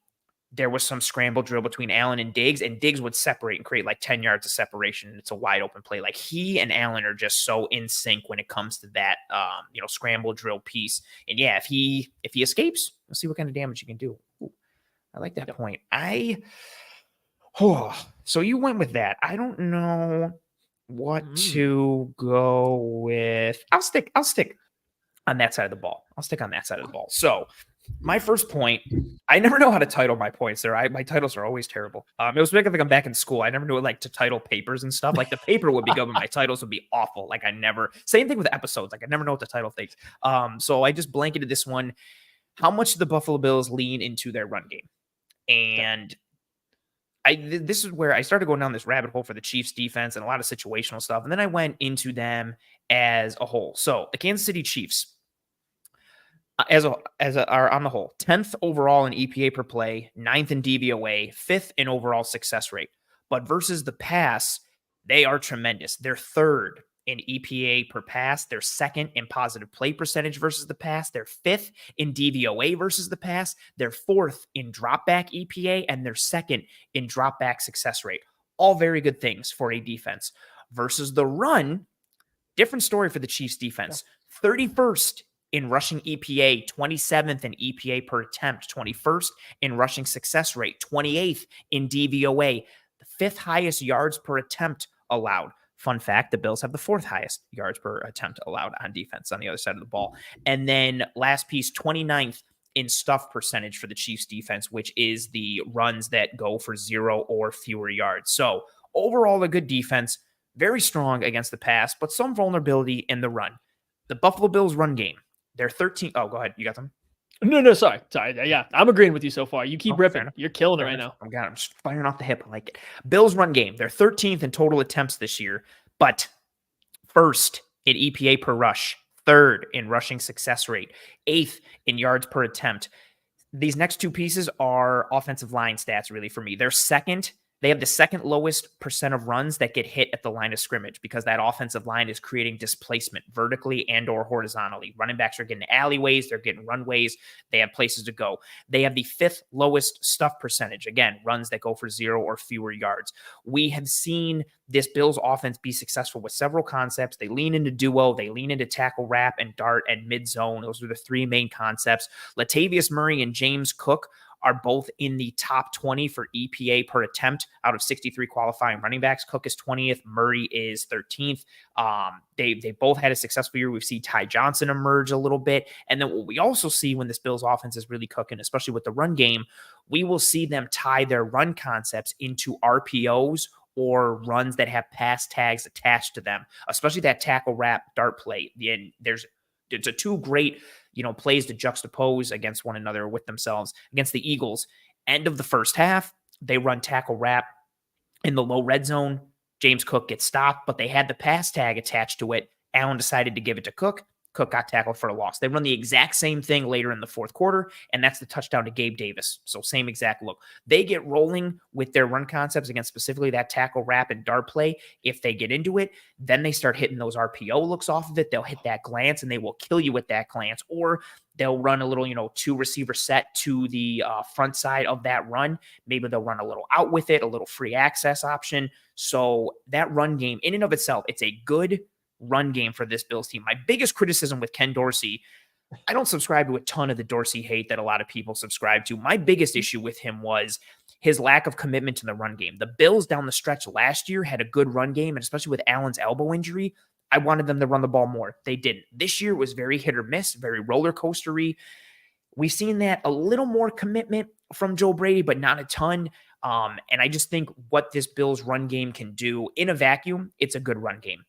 there was some scramble drill between Allen and Diggs would separate and create 10 yards of separation. And it's a wide open play. He and Allen are just so in sync when it comes to that, scramble drill piece. And yeah, if he escapes, we'll see what kind of damage he can do. Ooh, I like that point. So you went with that. I don't know what to go with. I'll stick on that side of the ball. So my first point, I never know how to title my points there. My titles are always terrible. It was like I'm back in school. I never knew to title papers and stuff. The paper would be good, but my titles would be awful. Same thing with episodes. I never know what to title things. So I just blanketed this one. How much do the Buffalo Bills lean into their run game? And this is where I started going down this rabbit hole for the Chiefs defense and a lot of situational stuff. And then I went into them as a whole. So the Kansas City Chiefs, are on the whole 10th overall in EPA per play, 9th in DVOA, 5th in overall success rate. But versus the pass, they are tremendous. They're 3rd in EPA per pass. They're 2nd in positive play percentage versus the pass. They're 5th in DVOA versus the pass. They're 4th in dropback EPA, and they're 2nd in dropback success rate. All very good things for a defense. Versus the run, different story for the Chiefs defense. 31st in rushing EPA, 27th in EPA per attempt, 21st in rushing success rate, 28th in DVOA, the fifth highest yards per attempt allowed. Fun fact, the Bills have the fourth highest yards per attempt allowed on defense on the other side of the ball. And then last piece, 29th in stuff percentage for the Chiefs defense, which is the runs that go for 0 or fewer yards. So overall, a good defense, very strong against the pass, but some vulnerability in the run. The Buffalo Bills run game, they're 13. Oh, go ahead. You got them? No, sorry. Yeah, I'm agreeing with you so far. You keep Fair ripping. enough. You're killing it Fair right enough. now. I'm just firing off the hip. I like it. Bills run game, they're 13th in total attempts this year, but first in EPA per rush, third in rushing success rate, eighth in yards per attempt. These next two pieces are offensive line stats, really, for me. They have the second lowest percent of runs that get hit at the line of scrimmage because that offensive line is creating displacement vertically and or horizontally. Running backs are getting alleyways, they're getting runways, they have places to go. They have the fifth lowest stuff percentage. Again, runs that go for 0 or fewer yards. We have seen this Bills offense be successful with several concepts. They lean into duo, they lean into tackle wrap and dart and mid zone. Those are the three main concepts. Latavius Murray and James Cook are both in the top 20 for EPA per attempt out of 63 qualifying running backs. Cook is 20th. Murray is 13th. They both had a successful year. We see Ty Johnson emerge a little bit. And then what we also see when this Bills offense is really cooking, especially with the run game, we will see them tie their run concepts into RPOs or runs that have pass tags attached to them, especially that tackle wrap dart play. And it's a two great plays to juxtapose against one another with themselves. Against the Eagles, end of the first half, they run tackle wrap in the low red zone. James Cook gets stopped, but they had the pass tag attached to it. Allen decided to give it to Cook. Cook got tackled for a loss. They run the exact same thing later in the fourth quarter, and that's the touchdown to Gabe Davis. So same exact look. They get rolling with their run concepts against specifically that tackle wrap and dart play. If they get into it, then they start hitting those RPO looks off of it. They'll hit that glance, and they will kill you with that glance. Or they'll run a little, two receiver set to the front side of that run. Maybe they'll run a little out with it, a little free access option. So that run game in and of itself, it's a good run game for this Bills team. My biggest criticism with Ken Dorsey, I don't subscribe to a ton of the Dorsey hate that a lot of people subscribe to. My biggest issue with him was his lack of commitment to the run game. The Bills down the stretch last year had a good run game, and especially with Allen's elbow injury, I wanted them to run the ball more. They didn't. This year was very hit or miss, very roller coastery. We've seen that a little more commitment from Joe Brady, but not a ton. And I just think what this Bills run game can do in a vacuum, it's a good run game.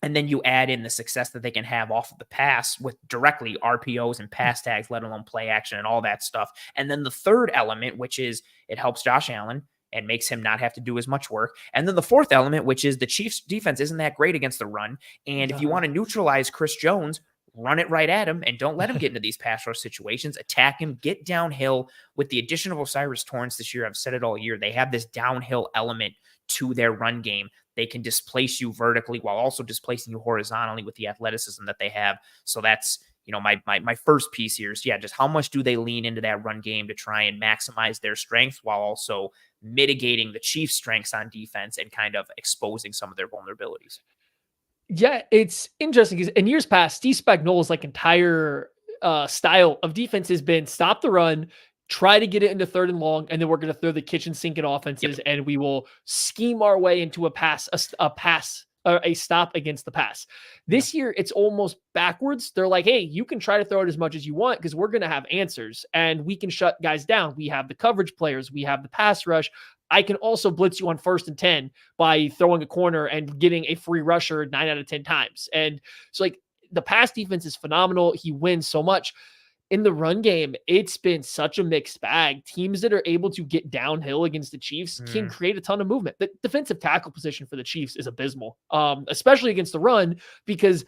And then you add in the success that they can have off of the pass with directly RPOs and pass tags, let alone play action and all that stuff. And then the third element, which is it helps Josh Allen and makes him not have to do as much work. And then the fourth element, which is the Chiefs defense isn't that great against the run. And if you want to neutralize Chris Jones, run it right at him and don't let him get into these pass rush situations. Attack him, get downhill. With the addition of Osiris Torrance this year, I've said it all year, they have this downhill element to their run game. They can displace you vertically while also displacing you horizontally with the athleticism that they have. So that's, my first piece here is, just how much do they lean into that run game to try and maximize their strengths while also mitigating the Chiefs' strengths on defense and kind of exposing some of their vulnerabilities. Yeah, it's interesting because in years past, Steve Spagnuolo's entire style of defense has been stop the run, try to get it into third and long, and then we're going to throw the kitchen sink at offenses, and we will scheme our way into a stop against the pass. This year, it's almost backwards. They're like, hey, you can try to throw it as much as you want because we're going to have answers, and we can shut guys down. We have the coverage players. We have the pass rush. I can also blitz you on 1st and 10 by throwing a corner and getting a free rusher 9 out of 10 times. And so the pass defense is phenomenal. He wins so much. In the run game, it's been such a mixed bag. Teams that are able to get downhill against the Chiefs can create a ton of movement. The defensive tackle position for the Chiefs is abysmal, especially against the run, because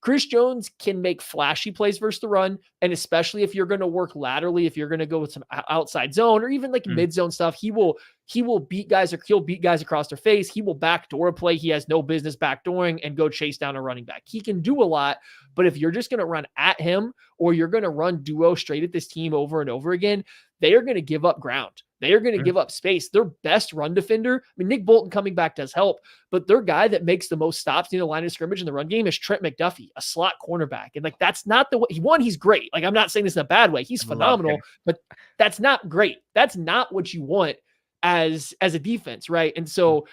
Chris Jones can make flashy plays versus the run, and especially if you're going to work laterally, if you're going to go with some outside zone or even mid zone stuff, he will beat guys, or he'll beat guys across their face. He will backdoor a play he has no business backdooring and go chase down a running back. He can do a lot, but if you're just going to run at him or you're going to run duo straight at this team over and over again, they are going to give up ground. They are going to Mhm. give up space. Their best run defender, I mean, Nick Bolton coming back does help, but their guy that makes the most stops near the line of scrimmage in the run game is Trent McDuffie, a slot cornerback. And like, that's not the way he's great. Like, I'm not saying this in a bad way. He's Love him. phenomenal, but that's not great. That's not what you want as a defense, right? And so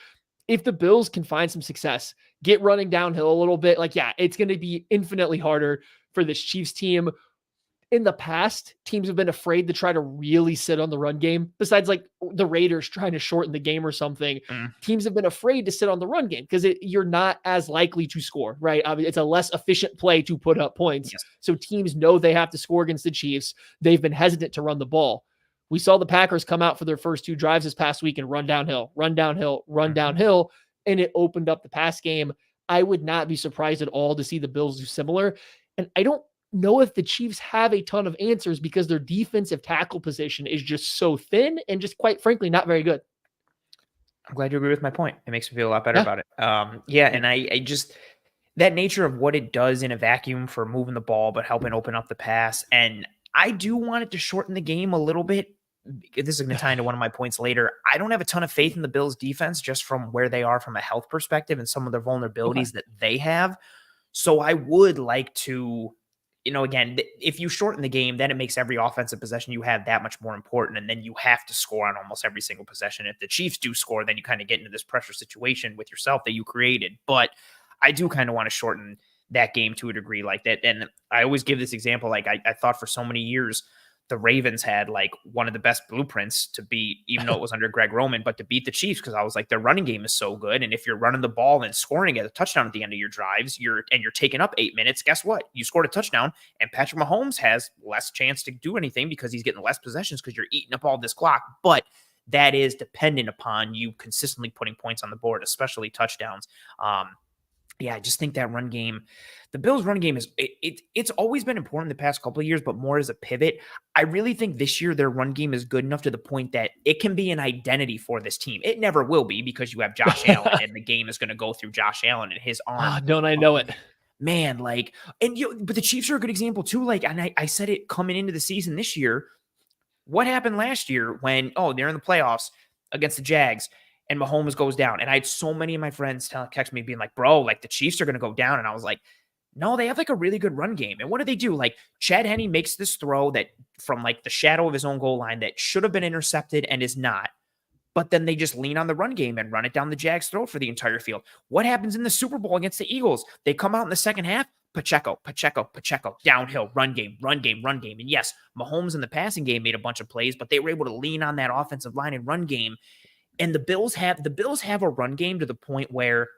if the Bills can find some success, get running downhill a little bit, like, yeah, it's going to be infinitely harder for this Chiefs team. In the past, teams have been afraid to try to really sit on the run game. Besides, like the Raiders trying to shorten the game or something, teams have been afraid to sit on the run game because you're not as likely to score, right? I mean, it's a less efficient play to put up points. Yes. So teams know they have to score against the Chiefs. They've been hesitant to run the ball. We saw the Packers come out for their first 2 drives this past week and run downhill, and it opened up the pass game. I would not be surprised at all to see the Bills do similar. And I don't know if the Chiefs have a ton of answers because their defensive tackle position is just so thin and just quite frankly not very good. I'm glad you agree with my point. It makes me feel a lot better about it. And I just that nature of what it does in a vacuum for moving the ball but helping open up the pass. And I do want it to shorten the game a little bit. This is going to tie into one of my points later. I don't have a ton of faith in the Bills defense just from where they are from a health perspective and some of the vulnerabilities that they have. So I would like to, again, if you shorten the game, then it makes every offensive possession you have that much more important. And then you have to score on almost every single possession. If the Chiefs do score, then you kind of get into this pressure situation with yourself that you created. But I do kind of want to shorten that game to a degree like that. And I always give this example. Like I thought for so many years, the Ravens had like one of the best blueprints to beat, even though it was under Greg Roman, but to beat the Chiefs, because I was like, their running game is so good. And if you're running the ball and scoring at a touchdown at the end of your drives, you're taking up 8 minutes, guess what? You scored a touchdown, and Patrick Mahomes has less chance to do anything because he's getting less possessions because you're eating up all this clock. But that is dependent upon you consistently putting points on the board, especially touchdowns. I just think that run game, the Bills' run game it's always been important the past couple of years, but more as a pivot. I really think this year their run game is good enough to the point that it can be an identity for this team. It never will be because you have Josh Allen and the game is going to go through Josh Allen and his arm. Don't I know it? Man, but the Chiefs are a good example too. Like, and I said it coming into the season this year. What happened last year when, they're in the playoffs against the Jags and Mahomes goes down? And I had so many of my friends text me being like, bro, like the Chiefs are going to go down. And I was like, no, they have like a really good run game. And what do? Like Chad Henne makes this throw that from like the shadow of his own goal line that should have been intercepted and is not. But then they just lean on the run game and run it down the Jags' throat for the entire field. What happens in the Super Bowl against the Eagles? They come out in the second half. Pacheco, downhill, run game. And yes, Mahomes in the passing game made a bunch of plays, but they were able to lean on that offensive line and run game. And the Bills have a run game to the point where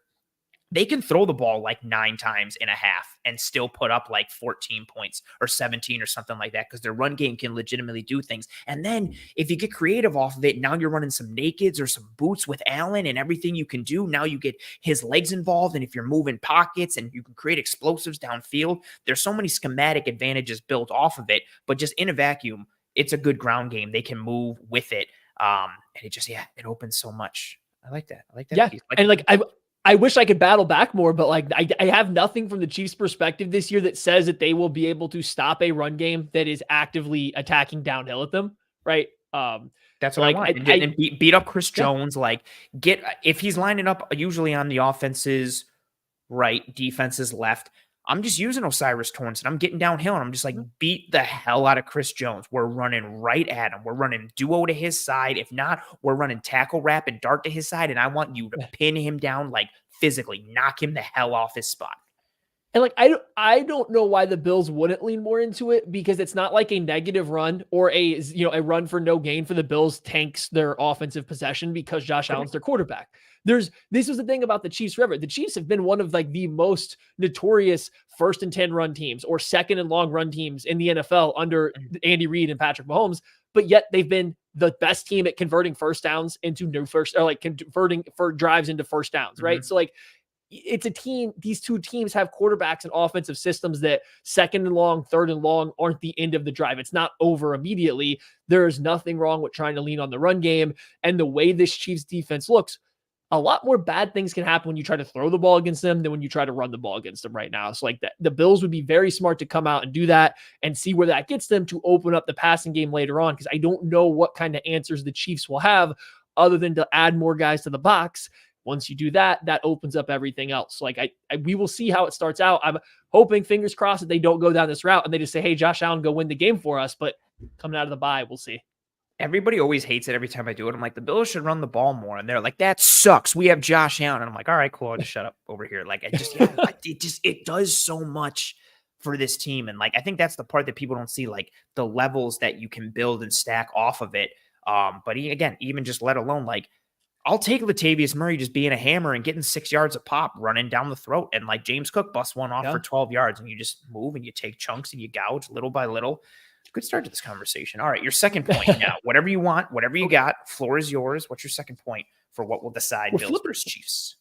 they can throw the ball like 9 times in a half and still put up like 14 points or 17 or something like that because their run game can legitimately do things. And then if you get creative off of it, now you're running some nakeds or some boots with Allen and everything you can do. Now you get his legs involved, and if you're moving pockets and you can create explosives downfield, there's so many schematic advantages built off of it. But just in a vacuum, it's a good ground game. They can move with it. And it just, it opens so much. I like that. Yeah. Piece. And I wish I could battle back more, but like I have nothing from the Chiefs' perspective this year that says that they will be able to stop a run game that is actively attacking downhill at them, right? That's what I want. And beat up Chris Jones. Like if he's lining up usually on the offense's right, defense's left, I'm just using Osiris Torrance and I'm getting downhill and I'm just like, beat the hell out of Chris Jones. We're running right at him. We're running duo to his side. If not, we're running tackle wrap and dart to his side. And I want you to pin him down, like physically knock him the hell off his spot. And like, I don't know why the Bills wouldn't lean more into it, because it's not like a negative run or a run for no gain for the Bills tanks their offensive possession because Josh Allen's their quarterback. This was the thing about the Chiefs forever. The Chiefs have been one of like the most notorious 1st and 10 run teams or 2nd and long run teams in the NFL under Andy Reid and Patrick Mahomes, but yet they've been the best team at converting first downs into converting for drives into first downs, right? So like, it's a team. These two teams have quarterbacks and offensive systems that 2nd and long, 3rd and long aren't the end of the drive. It's not over immediately. There is nothing wrong with trying to lean on the run game. And the way this Chiefs defense looks, a lot more bad things can happen when you try to throw the ball against them than when you try to run the ball against them right now. So like that, the Bills would be very smart to come out and do that and see where that gets them to open up the passing game later on. Cause I don't know what kind of answers the Chiefs will have other than to add more guys to the box. Once you do that, that opens up everything else. Like we will see how it starts out. I'm hoping, fingers crossed, that they don't go down this route and they just say, hey, Josh Allen, go win the game for us. But coming out of the bye, we'll see. Everybody always hates it every time I do it. I'm like, the Bills should run the ball more. And they're like, that sucks. We have Josh Allen. And I'm like, all right, cool. I'll just shut up over here. Like, it does so much for this team. And like, I think that's the part that people don't see, like the levels that you can build and stack off of it. But again, even just let alone, like, I'll take Latavius Murray just being a hammer and getting 6 yards a pop running down the throat. And like James Cook busts one off for 12 yards and you just move and you take chunks and you gouge little by little. Good start to this conversation. All right, your second point now. Whatever you want, whatever you got, floor is yours. What's your second point for what will decide Bills versus Chiefs?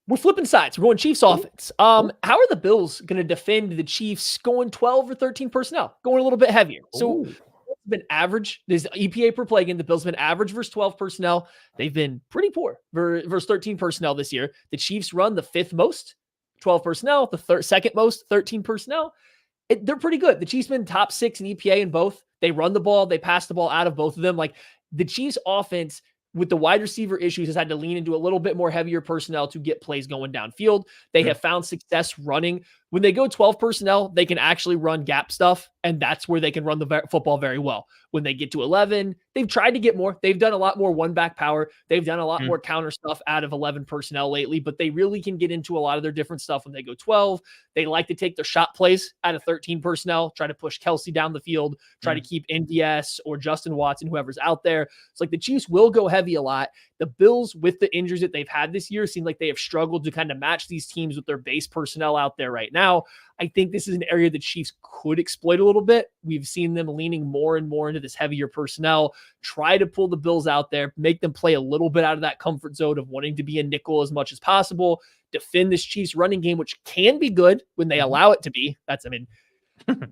We're flipping sides. We're going Chiefs offense. How are the Bills going to defend the Chiefs going 12 or 13 personnel, going a little bit heavier? So it's been average. There's EPA per play game. The Bills have been average versus 12 personnel. They've been pretty poor versus 13 personnel this year. The Chiefs run the fifth most, 12 personnel, the second most, 13 personnel. They're pretty good. The Chiefs been top 6 in EPA in both. They run the ball. They pass the ball out of both of them. Like the Chiefs offense with the wide receiver issues has had to lean into a little bit more heavier personnel to get plays going downfield. They have found success running. When they go 12 personnel, they can actually run gap stuff, and that's where they can run the football very well. When they get to 11, they've tried to get more. They've done a lot more one-back power. They've done a lot more counter stuff out of 11 personnel lately, but they really can get into a lot of their different stuff when they go 12. They like to take their shot plays out of 13 personnel, try to push Kelsey down the field, try to keep NDS or Justin Watson, whoever's out there. It's like the Chiefs will go heavy a lot. The Bills, with the injuries that they've had this year, seem like they have struggled to kind of match these teams with their base personnel out there right now. I think this is an area the Chiefs could exploit a little bit. We've seen them leaning more and more into this heavier personnel, try to pull the Bills out there, make them play a little bit out of that comfort zone of wanting to be a nickel as much as possible, defend this Chiefs running game, which can be good when they allow it to be.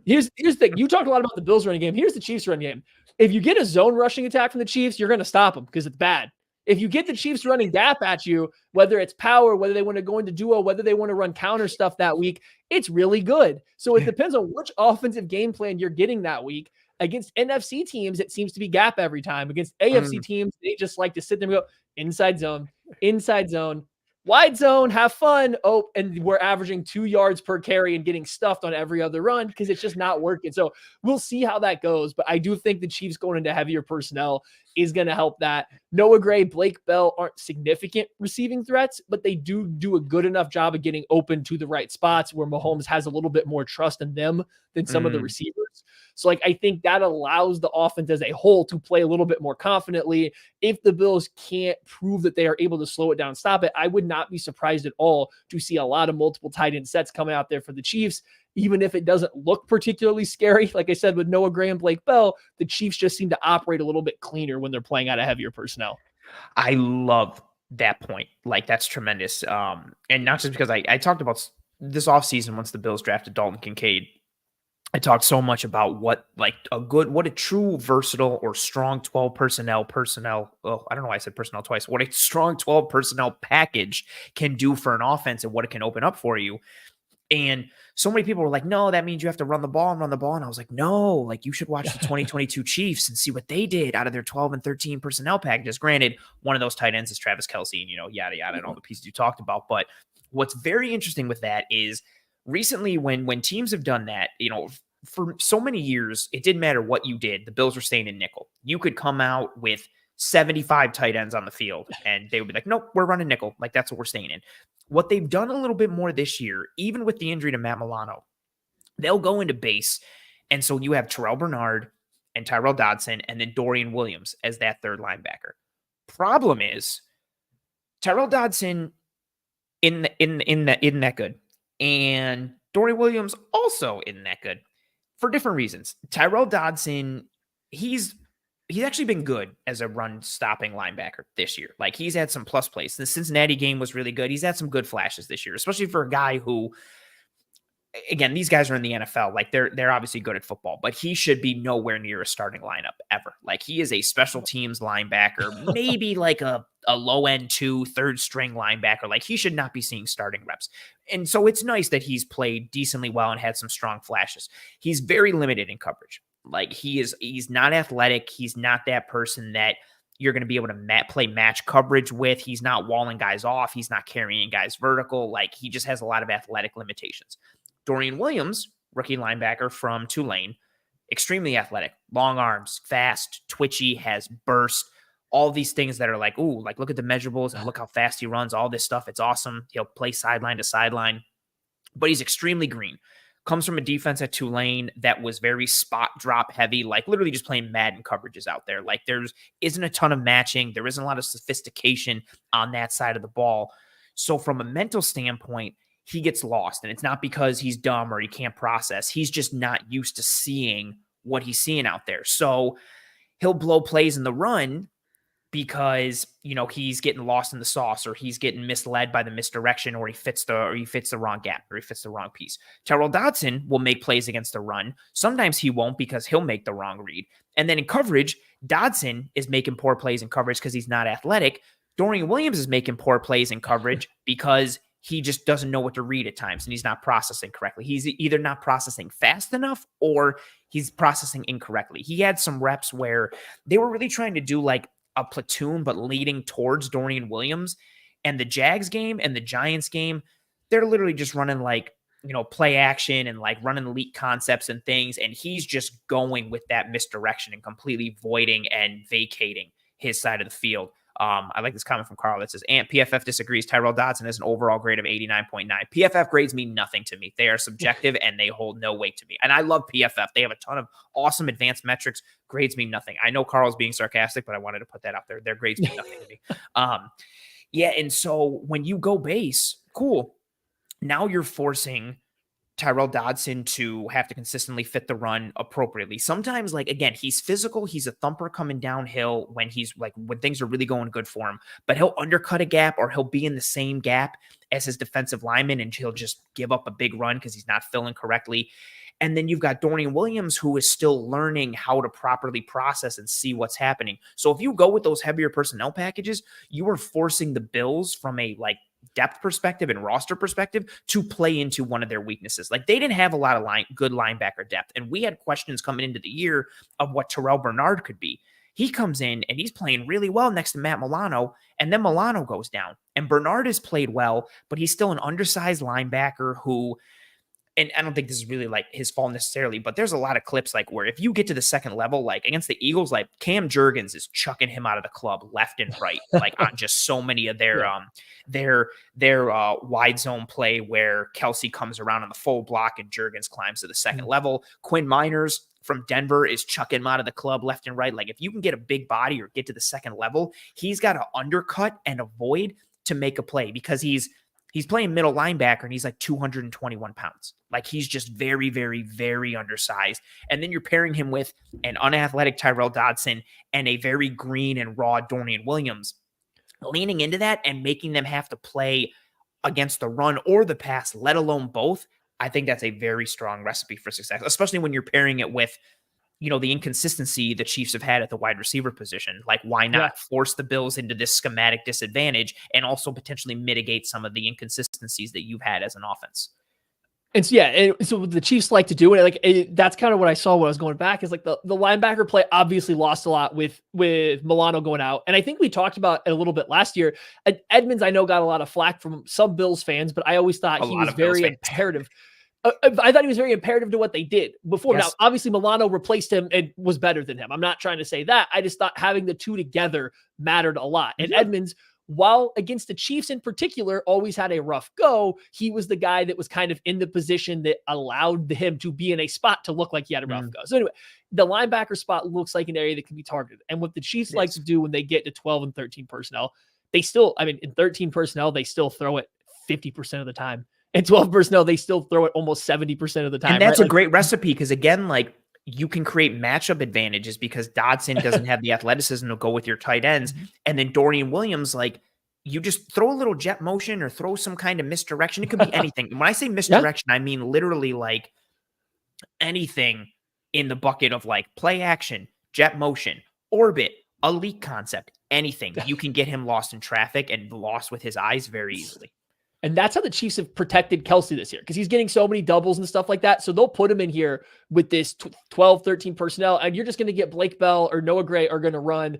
Here's the thing. You talked a lot about the Bills running game. Here's the Chiefs running game. If you get a zone rushing attack from the Chiefs, you're going to stop them because it's bad. If you get the Chiefs running gap at you, whether it's power, whether they want to go into duo, whether they want to run counter stuff that week, it's really good. So it depends on which offensive game plan you're getting that week. Against NFC teams, it seems to be gap every time. Against AFC teams, they just like to sit there and go inside zone, wide zone, have fun. Oh, and we're averaging 2 yards per carry and getting stuffed on every other run because it's just not working. So we'll see how that goes. But I do think the Chiefs going into heavier personnel is going to help that. Noah Gray, Blake Bell aren't significant receiving threats, but they do a good enough job of getting open to the right spots where Mahomes has a little bit more trust in them than some of the receivers. So like, I think that allows the offense as a whole to play a little bit more confidently. If the Bills can't prove that they are able to slow it down and stop it, I would not be surprised at all to see a lot of multiple tight end sets coming out there for the Chiefs. Even if it doesn't look particularly scary, like I said, with Noah Gray and Blake Bell, the Chiefs just seem to operate a little bit cleaner when they're playing out of heavier personnel. I love that point. Like, that's tremendous. And not just because I talked about this offseason once the Bills drafted Dalton Kincaid. I talked so much about what a true versatile or strong 12 personnel. Oh, I don't know why I said personnel twice. What a strong 12 personnel package can do for an offense and what it can open up for you. And so many people were like, no, that means you have to run the ball. And I was like, no, like you should watch the 2022 Chiefs and see what they did out of their 12 and 13 personnel packages. Granted, one of those tight ends is Travis Kelce and, yada, yada, and all the pieces you talked about. But what's very interesting with that is recently when teams have done that, for so many years, it didn't matter what you did. The Bills were staying in nickel. You could come out with 75 tight ends on the field and they would be like, nope, we're running nickel. Like, that's what we're staying in. What they've done a little bit more this year, even with the injury to Matt Milano, they'll go into base. And so you have Terrell Bernard and Tyrell Dodson and then Dorian Williams as that third linebacker. Problem is Tyrell Dodson in that good. And Dorian Williams also isn't that good for different reasons. Tyrell Dodson, he's actually been good as a run-stopping linebacker this year. Like, he's had some plus plays. The Cincinnati game was really good. He's had some good flashes this year, especially for a guy who again, these guys are in the NFL. Like they're obviously good at football, but he should be nowhere near a starting lineup ever. Like he is a special teams linebacker, maybe like a low end 2, 3rd string linebacker. Like he should not be seeing starting reps. And so it's nice that he's played decently well and had some strong flashes. He's very limited in coverage. Like he's not athletic. He's not that person that you're going to be able to play match coverage with. He's not walling guys off. He's not carrying guys vertical. Like he just has a lot of athletic limitations. Dorian Williams, rookie linebacker from Tulane, extremely athletic, long arms, fast, twitchy, has burst, all these things that are like, ooh, like look at the measurables and look how fast he runs, all this stuff. It's awesome. He'll play sideline to sideline, but he's extremely green. Comes from a defense at Tulane that was very spot drop heavy, like literally just playing Madden coverages out there. Like isn't a ton of matching. There isn't a lot of sophistication on that side of the ball. So from a mental standpoint, he gets lost, and it's not because he's dumb or he can't process. He's just not used to seeing what he's seeing out there. So he'll blow plays in the run because, he's getting lost in the sauce, or he's getting misled by the misdirection, or he fits the wrong gap, or he fits the wrong piece. Terrell Dodson will make plays against the run. Sometimes he won't because he'll make the wrong read. And then in coverage, Dodson is making poor plays in coverage because he's not athletic. Dorian Williams is making poor plays in coverage because he just doesn't know what to read at times, and he's not processing correctly. He's either not processing fast enough or he's processing incorrectly. He had some reps where they were really trying to do like a platoon, but leading towards Dorian Williams. And the Jags game and the Giants game, they're literally just running like, play action and like running elite concepts and things. And he's just going with that misdirection and completely voiding and vacating his side of the field. I like this comment from Carl that says, PFF disagrees. Tyrell Dodson has an overall grade of 89.9. PFF grades mean nothing to me. They are subjective and they hold no weight to me. And I love PFF. They have a ton of awesome advanced metrics. Grades mean nothing. I know Carl's being sarcastic, but I wanted to put that out there. Their grades mean nothing to me. Yeah. And so when you go base, cool. Now you're forcing Tyrell Dodson to have to consistently fit the run appropriately. Sometimes, like, again, he's physical. He's a thumper coming downhill when things are really going good for him, but he'll undercut a gap, or he'll be in the same gap as his defensive lineman, and he'll just give up a big run because he's not filling correctly. And then you've got Dorian Williams, who is still learning how to properly process and see what's happening. So if you go with those heavier personnel packages, you are forcing the Bills from a depth perspective and roster perspective to play into one of their weaknesses. Like they didn't have a lot of good linebacker depth. And we had questions coming into the year of what Terrell Bernard could be. He comes in and he's playing really well next to Matt Milano, and then Milano goes down. And Bernard has played well, but he's still an undersized linebacker who, and I don't think this is really like his fault necessarily, but there's a lot of clips like where if you get to the second level, like against the Eagles, like Cam Jurgens is chucking him out of the club left and right, like on just so many of their wide zone play where Kelsey comes around on the full block and Jurgens climbs to the second level. Quinn Miners from Denver is chucking him out of the club left and right. Like if you can get a big body or get to the second level, he's got to undercut and avoid to make a play because he's playing middle linebacker and he's like 221 pounds. Like he's just very, very, very undersized. And then you're pairing him with an unathletic Tyrell Dodson and a very green and raw Dorian Williams, leaning into that and making them have to play against the run or the pass, let alone both. I think that's a very strong recipe for success, especially when you're pairing it with, the inconsistency the Chiefs have had at the wide receiver position. Like, why not force the Bills into this schematic disadvantage and also potentially mitigate some of the inconsistencies that you've had as an offense? And so, so what the Chiefs like to do, and that's kind of what I saw when I was going back, is like the linebacker play obviously lost a lot with Milano going out. And I think we talked about it a little bit last year. Edmonds, I know, got a lot of flack from some Bills fans, but I always thought he was very imperative. I thought he was very imperative to what they did before. Yes. Now, obviously, Milano replaced him and was better than him. I'm not trying to say that. I just thought having the two together mattered a lot. And Edmonds, while against the Chiefs in particular, always had a rough go, he was the guy that was kind of in the position that allowed him to be in a spot to look like he had a rough go. So anyway, the linebacker spot looks like an area that can be targeted. And what the Chiefs like to do when they get to 12 and 13 personnel, they still, in 13 personnel, they still throw it 50% of the time. And 12 personnel, they still throw it almost 70% of the time. And that's a great recipe because, again, like you can create matchup advantages because Dodson doesn't have the athleticism to go with your tight ends. And then Dorian Williams, like you just throw a little jet motion or throw some kind of misdirection. It could be anything. When I say Yeah, misdirection, I mean literally like anything in the bucket of like play action, jet motion, orbit, a leak concept, anything. You can get him lost in traffic and lost with his eyes very easily. and that's how the Chiefs have protected Kelsey this year because he's getting so many doubles and stuff like that. So they'll put him in here with this 12, 13 personnel, and you're just going to get Blake Bell or Noah Gray are going to run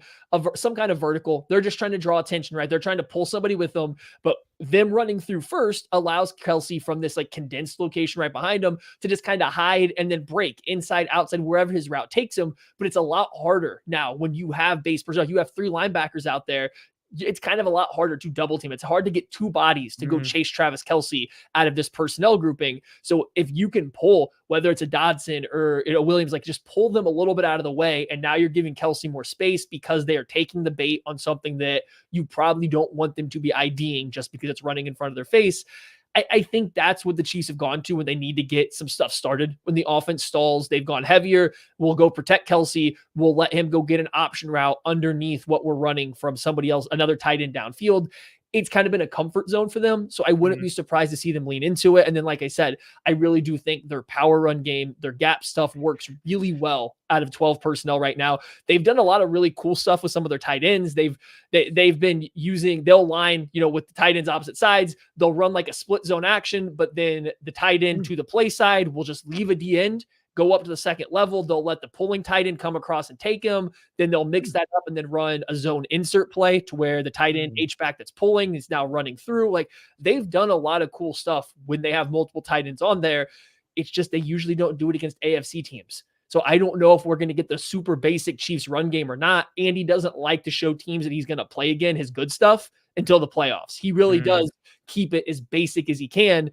some kind of vertical. They're just trying to draw attention, right? They're trying to pull somebody with them, but them running through first allows Kelsey from this like condensed location right behind him to just kind of hide and then break inside, outside, wherever his route takes him. But it's a lot harder now when you have base personnel. You have 3 linebackers out there. It's kind of a lot harder to double team. It's hard to get 2 bodies to go chase Travis Kelsey out of this personnel grouping. So if you can pull, whether it's a Dodson or Williams, like just pull them a little bit out of the way, and now you're giving Kelsey more space because they are taking the bait on something that you probably don't want them to be IDing just because it's running in front of their face. I think that's what the Chiefs have gone to when they need to get some stuff started. When the offense stalls, they've gone heavier. We'll go protect Kelsey. We'll let him go get an option route underneath what we're running from somebody else, another tight end downfield. It's kind of been a comfort zone for them. So I wouldn't be surprised to see them lean into it. And then, like I said, I really do think their power run game, their gap stuff works really well out of 12 personnel right now. They've done a lot of really cool stuff with some of their tight ends. They've been using, they'll line, with the tight ends opposite sides. They'll run like a split zone action, but then the tight end to the play side will just leave a D end, go up to the second level. They'll let the pulling tight end come across and take him. Then they'll mix that up and then run a zone insert play to where the tight end H-back that's pulling is now running through. Like, they've done a lot of cool stuff when they have multiple tight ends on there. It's just they usually don't do it against AFC teams. So I don't know if we're going to get the super basic Chiefs run game or not. Andy doesn't like to show teams that he's going to play again his good stuff until the playoffs. He really does keep it as basic as he can.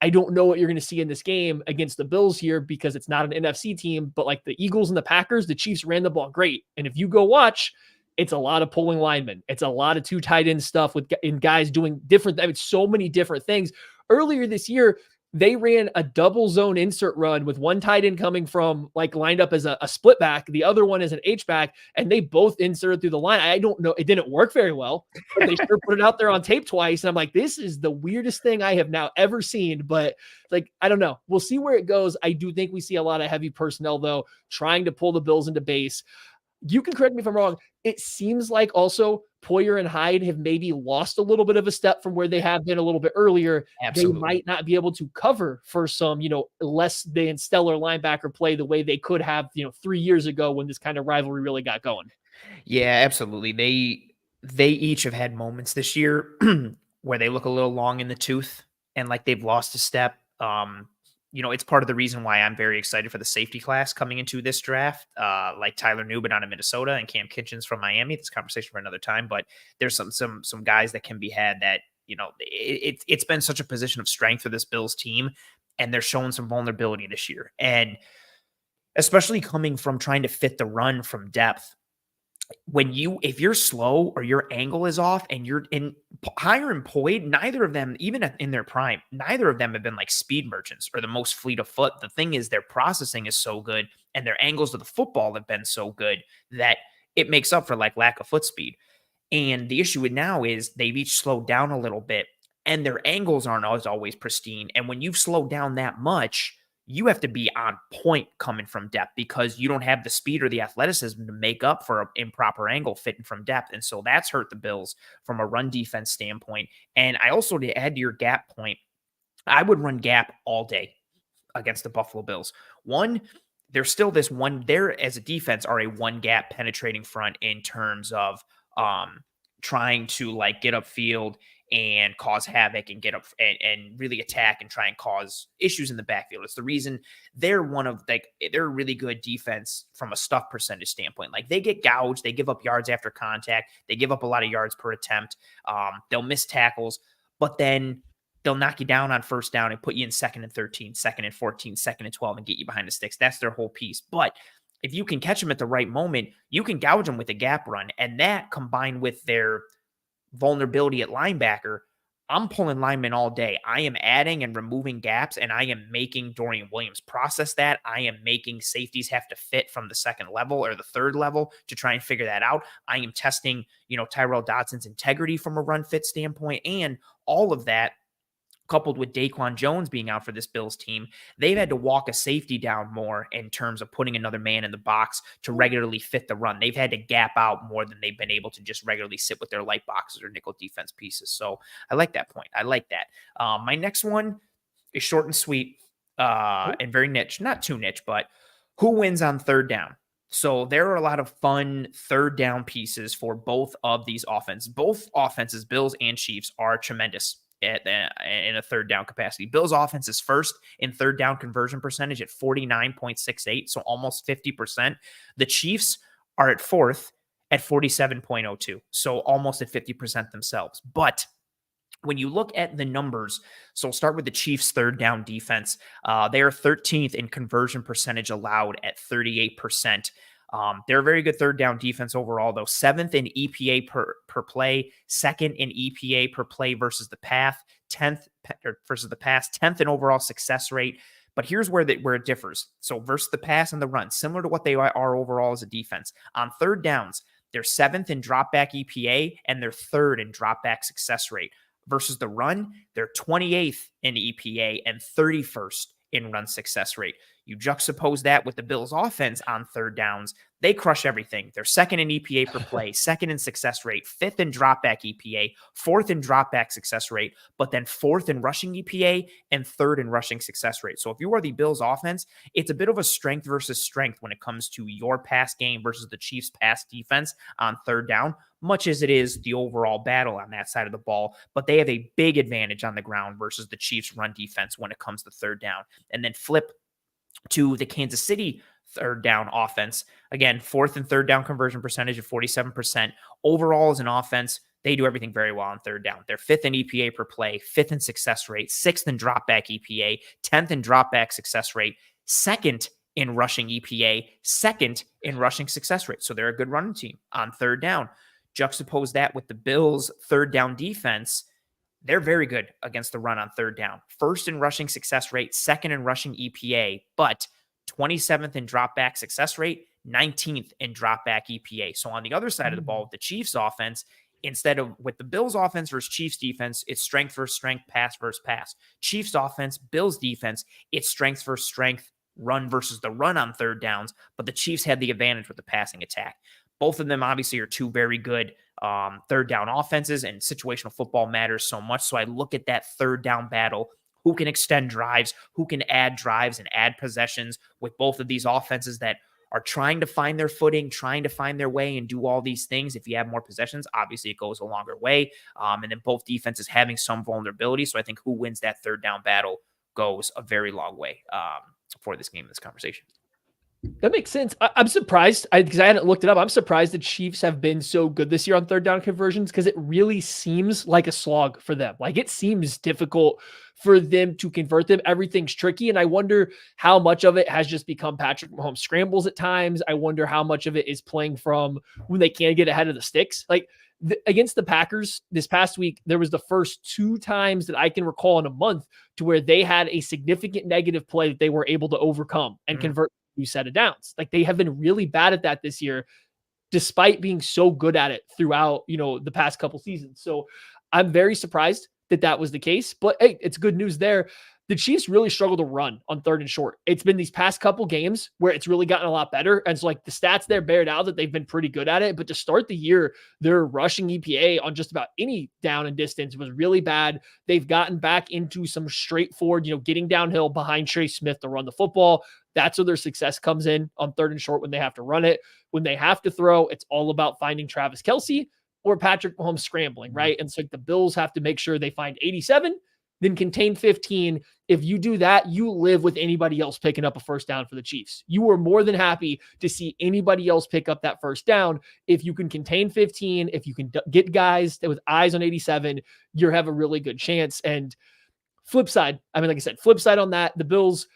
I don't know what you're going to see in this game against the Bills here because it's not an NFC team, but like the Eagles and the Packers, the Chiefs ran the ball great. And if you go watch, it's a lot of pulling linemen. It's a lot of 2 tight end stuff and guys doing different, so many different things. Earlier this year, they ran a double zone insert run with 1 tight end coming from like lined up as a split back, the other one as an H back, and they both inserted through the line. I don't know. It didn't work very well, but they sure put it out there on tape twice. And I'm like, this is the weirdest thing I have now ever seen, but like, I don't know. We'll see where it goes. I do think we see a lot of heavy personnel though, trying to pull the Bills into base. You can correct me if I'm wrong. It seems like also Poyer and Hyde have maybe lost a little bit of a step from where they have been a little bit earlier. Absolutely. They might not be able to cover for some, less than stellar linebacker play the way they could have, 3 years ago when this kind of rivalry really got going. Yeah, absolutely. They each have had moments this year where they look a little long in the tooth and like they've lost a step. It's part of the reason why I'm very excited for the safety class coming into this draft, like Tyler Nubin out of Minnesota and Cam Kitchens from Miami. This conversation for another time, but there's some guys that can be had that, it's been such a position of strength for this Bills team, and they're showing some vulnerability this year. And especially coming from trying to fit the run from depth, if you're slow or your angle is off and you're in higher and Poyd, neither of them, even in their prime, neither of them have been like speed merchants or the most fleet of foot. The thing is, their processing is so good and their angles of the football have been so good that it makes up for like lack of foot speed. And the issue with now is they've each slowed down a little bit and their angles aren't always pristine. And when you've slowed down that much, you have to be on point coming from depth because you don't have the speed or the athleticism to make up for an improper angle fitting from depth. And so that's hurt the Bills from a run defense standpoint. And I also, to add to your gap point, I would run gap all day against the Buffalo Bills. One, there's still this one there as a defense are a one gap penetrating front in terms of trying to like get upfield and cause havoc and get up and really attack and try and cause issues in the backfield. It's the reason they're they're a really good defense from a stuff percentage standpoint. Like they get gouged, they give up yards after contact, they give up a lot of yards per attempt. They'll miss tackles, but then they'll knock you down on first down and put you in 2nd and 13, 2nd and 14, 2nd and 12 and get you behind the sticks. That's their whole piece. But if you can catch them at the right moment, you can gouge them with a gap run. And that combined with their vulnerability at linebacker, I'm pulling linemen all day. I am adding and removing gaps, and I am making Dorian Williams process that. I am making safeties have to fit from the second level or the third level to try and figure that out. I am testing, Tyrell Dodson's integrity from a run fit standpoint, and all of that coupled with Daquan Jones being out for this Bills team, they've had to walk a safety down more in terms of putting another man in the box to regularly fit the run. They've had to gap out more than they've been able to just regularly sit with their light boxes or nickel defense pieces. So I like that point. I like that. My next one is short and sweet and very niche. Not too niche, but who wins on third down? So there are a lot of fun third down pieces for both of these offenses. Both offenses, Bills and Chiefs, are tremendous in a third down capacity. Bills offense is first in third down conversion percentage at 49.68, so almost 50%. The Chiefs are at fourth at 47.02, so almost at 50% themselves. But when you look at the numbers, so we'll start with the Chiefs' third down defense. They are 13th in conversion percentage allowed at 38%. They're a very good third down defense overall, though. 7th in EPA per play, 2nd in EPA per play versus the pass, 10th in overall success rate. But here's where it differs. So versus the pass and the run, similar to what they are overall as a defense. On third downs, they're 7th in dropback EPA and they're 3rd in dropback success rate. Versus the run, they're 28th in EPA and 31st in run success rate. You juxtapose that with the Bills offense on third downs, they crush everything. They're 2nd in EPA per play, 2nd in success rate, 5th in dropback EPA, 4th in dropback success rate, but then 4th in rushing EPA and 3rd in rushing success rate. So if you are the Bills offense, it's a bit of a strength versus strength when it comes to your pass game versus the Chiefs pass defense on third down, much as it is the overall battle on that side of the ball. But they have a big advantage on the ground versus the Chiefs run defense when it comes to third down. And then flip to the Kansas City third down offense. Again, 4th and third down conversion percentage of 47%. Overall, as an offense, they do everything very well on third down. They're 5th in EPA per play, 5th in success rate, 6th in dropback EPA, 10th in dropback success rate, 2nd in rushing EPA, 2nd in rushing success rate. So they're a good running team on third down. Juxtapose that with the Bills' third down defense. They're very good against the run on third down. 1st in rushing success rate, 2nd in rushing EPA, but 27th in dropback success rate, 19th in dropback EPA. So on the other side of the ball, with the Chiefs offense, instead of with the Bills offense versus Chiefs defense, it's strength versus strength, pass versus pass. Chiefs offense, Bills defense, it's strength versus strength, run versus the run on third downs, but the Chiefs had the advantage with the passing attack. Both of them obviously are two very good third down offenses, and situational football matters so much. So I look at that third down battle. Who can extend drives? Who can add drives and add possessions with both of these offenses that are trying to find their footing, trying to find their way and do all these things? If you have more possessions, obviously it goes a longer way. And then both defenses having some vulnerability. So I think who wins that third down battle goes a very long way for this game, this conversation. That makes sense. I'm surprised because I hadn't looked it up. I'm surprised the Chiefs have been so good this year on third down conversions because it really seems like a slog for them. Like it seems difficult for them to convert them. Everything's tricky. And I wonder how much of it has just become Patrick Mahomes scrambles at times. I wonder how much of it is playing from when they can't get ahead of the sticks. Like against the Packers this past week, there was the first 2 times that I can recall in a month to where they had a significant negative play that they were able to overcome and convert new set of downs. Like they have been really bad at that this year, despite being so good at it throughout, the past couple seasons. So I'm very surprised that was the case, but hey, it's good news there. The Chiefs really struggle to run on third and short. It's been these past couple games where it's really gotten a lot better. And so like the stats there bear out that they've been pretty good at it, but to start the year, their rushing EPA on just about any down and distance was really bad. They've gotten back into some straightforward, getting downhill behind Trey Smith to run the football. That's where their success comes in on third and short when they have to run it. When they have to throw, it's all about finding Travis Kelce or Patrick Mahomes scrambling, right? And so like the Bills have to make sure they find 87, then contain 15. If you do that, you live with anybody else picking up a first down for the Chiefs. You are more than happy to see anybody else pick up that first down. If you can contain 15, if you can get guys with eyes on 87, you have a really good chance. And flip side, like I said, flip side on that, the Bills,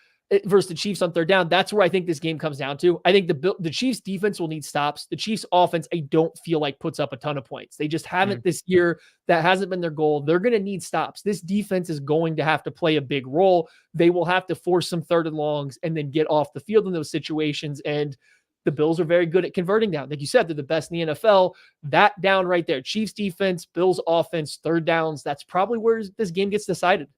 versus the Chiefs on third down. That's where I think this game comes down to. I think the Chiefs defense will need stops. The Chiefs offense, I don't feel like puts up a ton of points. They just haven't this year. That hasn't been their goal. They're going to need stops. This defense is going to have to play a big role. They will have to force some third and longs and then get off the field in those situations. And the Bills are very good at converting down. Like you said, they're the best in the NFL. That down right there, Chiefs defense, Bills offense, third downs, that's probably where this game gets decided.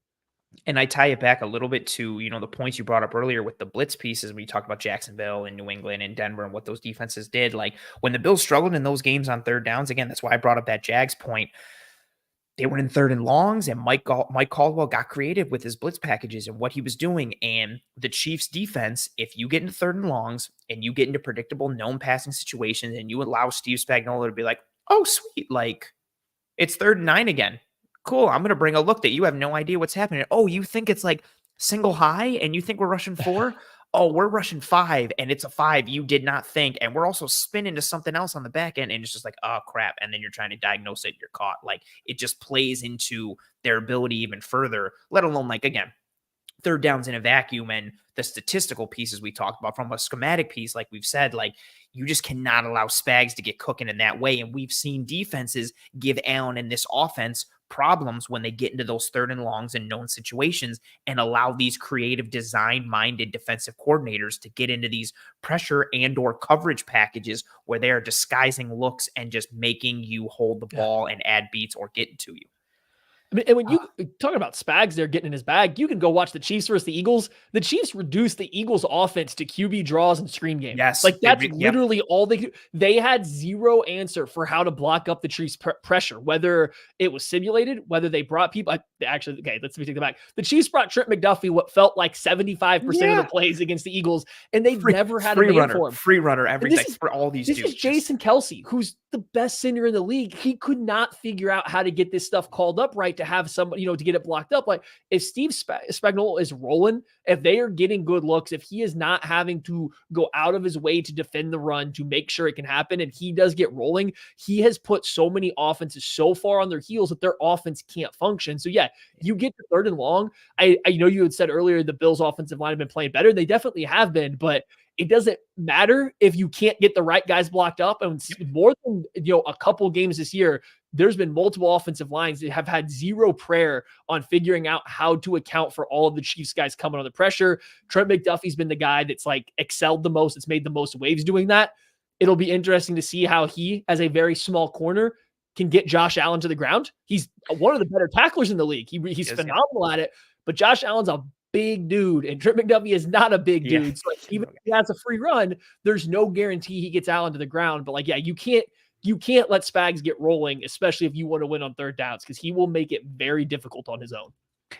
And I tie it back a little bit to, the points you brought up earlier with the blitz pieces when you talked about Jacksonville and New England and Denver and what those defenses did. Like when the Bills struggled in those games on third downs, again, that's why I brought up that Jags point. They were in third and longs, and Mike Caldwell got creative with his blitz packages and what he was doing. And the Chiefs defense, if you get into third and longs and you get into predictable known passing situations and you allow Steve Spagnuolo to be like, oh, sweet, like it's 3rd and 9 again. Cool. I'm going to bring a look that you have no idea what's happening. Oh, you think it's like single high and you think we're rushing 4? Oh, we're rushing 5 and it's a 5 you did not think. And we're also spinning to something else on the back end. And it's just like, oh, crap. And then you're trying to diagnose it. You're caught. Like it just plays into their ability even further, let alone like, again, third downs in a vacuum and the statistical pieces we talked about from a schematic piece. Like we've said, like you just cannot allow Spags to get cooking in that way. And we've seen defenses give Allen and this offense problems when they get into those third and longs and known situations and allow these creative design-minded defensive coordinators to get into these pressure and or coverage packages where they are disguising looks and just making you hold the ball and add beats or get into you. I mean, and when you talk about Spags there getting in his bag, you can go watch the Chiefs versus the Eagles. The Chiefs reduced the Eagles offense to QB draws and screen game. Yes. Like that's literally all they do. They had zero answer for how to block up the Chiefs pressure, whether it was simulated, whether they brought people. Actually, okay, let's take that back. The Chiefs brought Trent McDuffie what felt like 75% of the plays against the Eagles, and they've never had a name for him. Free runner, everything for all these dudes. This is Jason Kelsey, who's the best center in the league. He could not figure out how to get this stuff called up right to have somebody, to get it blocked up. Like if Steve Spagnuolo is rolling, if they are getting good looks, if he is not having to go out of his way to defend the run to make sure it can happen, and he does get rolling, he has put so many offenses so far on their heels that their offense can't function. So yeah, you get to third and long. I know you had said earlier the Bills offensive line have been playing better. They definitely have been, but it doesn't matter if you can't get the right guys blocked up. And more than a couple games this year, there's been multiple offensive lines that have had zero prayer on figuring out how to account for all of the Chiefs guys coming on the pressure. Trent McDuffie's been the guy that's like excelled the most. It's made the most waves doing that. It'll be interesting to see how he, as a very small corner, can get Josh Allen to the ground. He's one of the better tacklers in the league. He's phenomenal at it, but Josh Allen's a big dude, and Trent McDuffie is not a big dude. So like, even if he has a free run, there's no guarantee he gets Allen to the ground. But like, yeah, you can't let Spags get rolling, especially if you want to win on third downs, because he will make it very difficult on his own.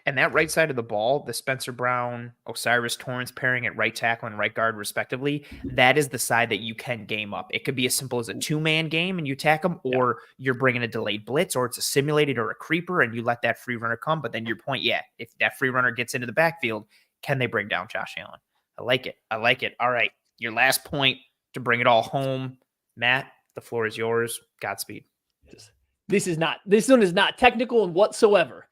And that right side of the ball, the Spencer Brown, Osiris Torrance pairing at right tackle and right guard respectively, that is the side that you can game up. It could be as simple as a 2-man game and you attack them, or you're bringing a delayed blitz, or it's a simulated or a creeper and you let that free runner come. But then your point, if that free runner gets into the backfield, can they bring down Josh Allen? I like it. All right, your last point to bring it all home. Matt, the floor is yours. Godspeed. This one is not technical in whatsoever.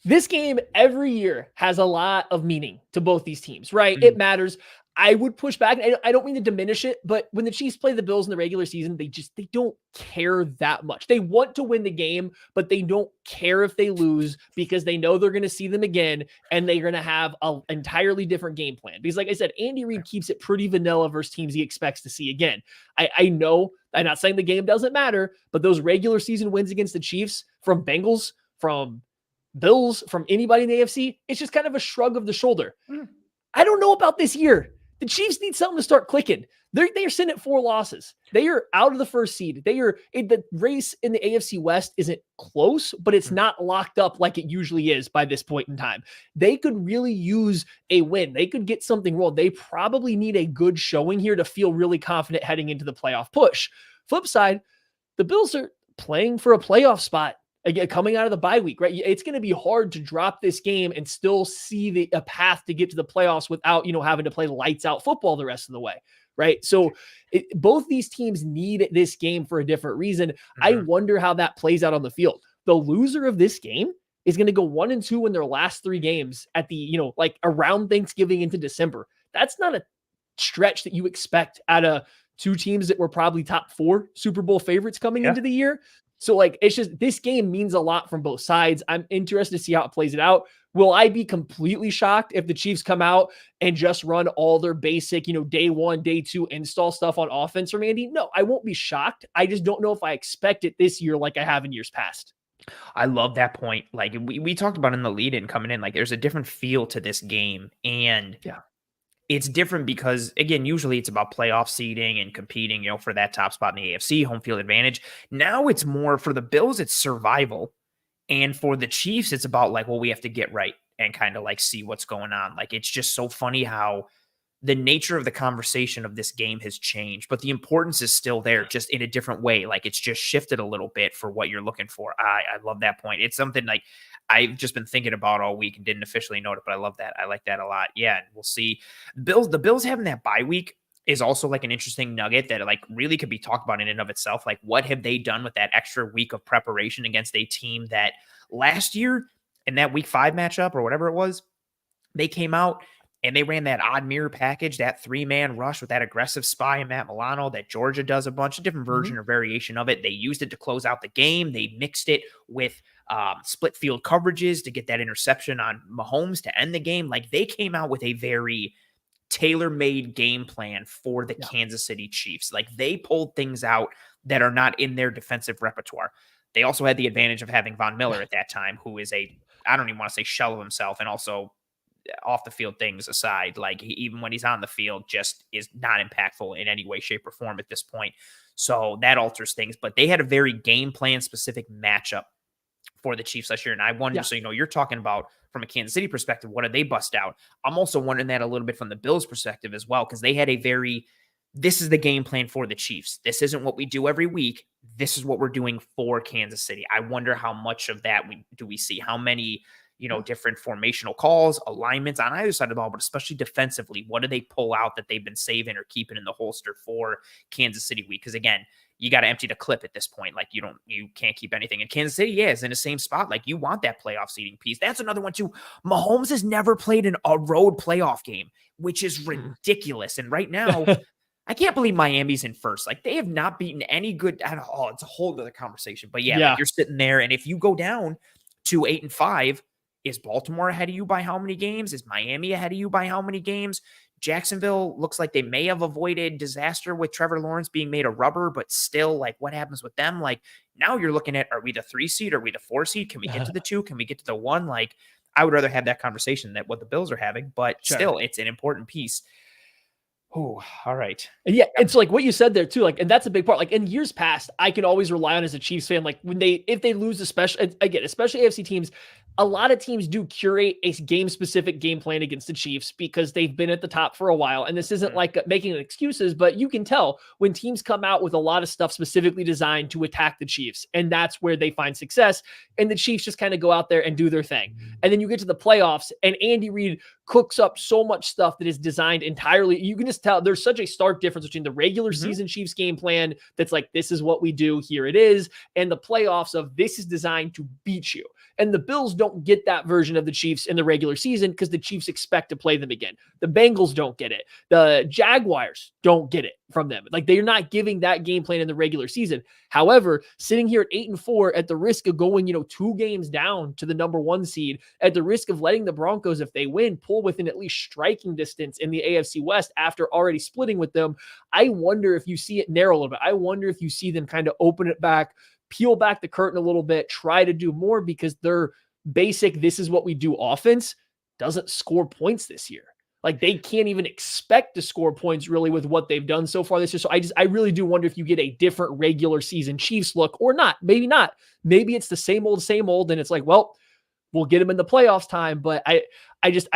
This game every year has a lot of meaning to both these teams, right? Mm-hmm. It matters. I would push back. I don't mean to diminish it, but when the Chiefs play the Bills in the regular season, they don't care that much. They want to win the game, but they don't care if they lose because they know they're going to see them again and they're going to have an entirely different game plan. Because like I said, Andy Reid keeps it pretty vanilla versus teams he expects to see again. I know I'm not saying the game doesn't matter, but those regular season wins against the Chiefs from Bengals, from Bills, from anybody in the AFC, it's just kind of a shrug of the shoulder. I don't know about this year. The Chiefs need something to start clicking. They are sitting at 4 losses. They are out of the first seed. The race in the AFC West isn't close, but it's not locked up like it usually is by this point in time. They could really use a win. They could get something rolled. They probably need a good showing here to feel really confident heading into the playoff push. Flip side, the Bills are playing for a playoff spot. Again, coming out of the bye week, right? It's going to be hard to drop this game and still see a path to get to the playoffs without, having to play lights out football the rest of the way, right? So both these teams need this game for a different reason. I wonder how that plays out on the field. The loser of this game is going to go 1-2 in their last 3 games at the, like around Thanksgiving into December. That's not a stretch that you expect out of 2 teams that were probably top 4 Super Bowl favorites coming Yeah. into the year. So like, it's just, this game means a lot from both sides. I'm interested to see how it plays it out. Will I be completely shocked if the Chiefs come out and just run all their basic, day 1, day 2 install stuff on offense from Andy? No, I won't be shocked. I just don't know if I expect it this year like I have in years past. I love that point. Like we talked about in the lead in coming in, like there's a different feel to this game. And Yeah. it's different because, again, usually it's about playoff seeding and competing, for that top spot in the AFC, home field advantage. Now it's more for the Bills, it's survival. And for the Chiefs, it's about like, well, we have to get right and kind of like see what's going on. Like, it's just so funny how the nature of the conversation of this game has changed, but the importance is still there, just in a different way. Like, it's just shifted a little bit for what you're looking for. I love that point. It's something like I've just been thinking about all week and didn't officially note it, but I love that. I like that a lot. Yeah, and we'll see. The Bills having that bye week is also like an interesting nugget that like really could be talked about in and of itself. Like, what have they done with that extra week of preparation against a team that last year in that week 5 matchup or whatever it was, they came out and they ran that odd mirror package, that 3-man rush with that aggressive spy and Matt Milano that Georgia does a bunch of different version or variation of it. They used it to close out the game. They mixed it with split field coverages to get that interception on Mahomes to end the game. Like, they came out with a very tailor-made game plan for the Kansas City Chiefs. Like, they pulled things out that are not in their defensive repertoire. They also had the advantage of having Von Miller at that time, who is I don't even want to say shell of himself, and also off the field things aside, like even when he's on the field, just is not impactful in any way, shape, or form at this point. So that alters things. But they had a very game plan specific matchup for the Chiefs last year. And I wonder, so you're talking about from a Kansas City perspective, what did they bust out? I'm also wondering that a little bit from the Bills perspective as well, because they had this is the game plan for the Chiefs. This isn't what we do every week. This is what we're doing for Kansas City. I wonder how much of that we see, how many different formational calls, alignments on either side of the ball, but especially defensively. What do they pull out that they've been saving or keeping in the holster for Kansas City week? Because again, you got to empty the clip at this point. Like, you can't keep anything. And Kansas City, is in the same spot. Like, you want that playoff seeding piece. That's another one too. Mahomes has never played a road playoff game, which is ridiculous. And right now, I can't believe Miami's in first. Like, they have not beaten any good. It's a whole other conversation. But like, you're sitting there, and if you go down to 8-5, is Baltimore ahead of you by how many games? Is Miami ahead of you by how many games? Jacksonville looks like they may have avoided disaster with Trevor Lawrence being made a rubber, but still, like, what happens with them? Like, now you're looking at, are we the 3 seed? Are we the 4 seed? Can we get to the 2? Can we get to the 1? Like, I would rather have that conversation than what the Bills are having, but still, it's an important piece. Oh, all right. And it's like what you said there too. Like, and that's a big part. Like, in years past, I can always rely on as a Chiefs fan. Like, if they lose, especially AFC teams, a lot of teams do curate a game-specific game plan against the Chiefs because they've been at the top for a while. And this isn't like making excuses, but you can tell when teams come out with a lot of stuff specifically designed to attack the Chiefs. And that's where they find success. And the Chiefs just kind of go out there and do their thing. And then you get to the playoffs, and Andy Reid cooks up so much stuff that is designed entirely. You can just tell there's such a stark difference between the regular season Chiefs game plan that's like, this is what we do, here it is, and the playoffs of this is designed to beat you. And the Bills don't get that version of the Chiefs in the regular season because the Chiefs expect to play them again. The Bengals don't get it. The Jaguars don't get it from them. Like, they're not giving that game plan in the regular season. However, sitting here at 8-4 at the risk of going, 2 games down to the number 1 seed, at the risk of letting the Broncos, if they win, pull within at least striking distance in the AFC West after already splitting with them, I wonder if you see it narrow a little bit. I wonder if you see them kind of open it back, peel back the curtain a little bit, try to do more because their basic, this is what we do offense doesn't score points this year. Like, they can't even expect to score points really with what they've done so far this year. So I really do wonder if you get a different regular season Chiefs look or not. Maybe not. Maybe it's the same old, and it's like, well, we'll get them in the playoffs time. But I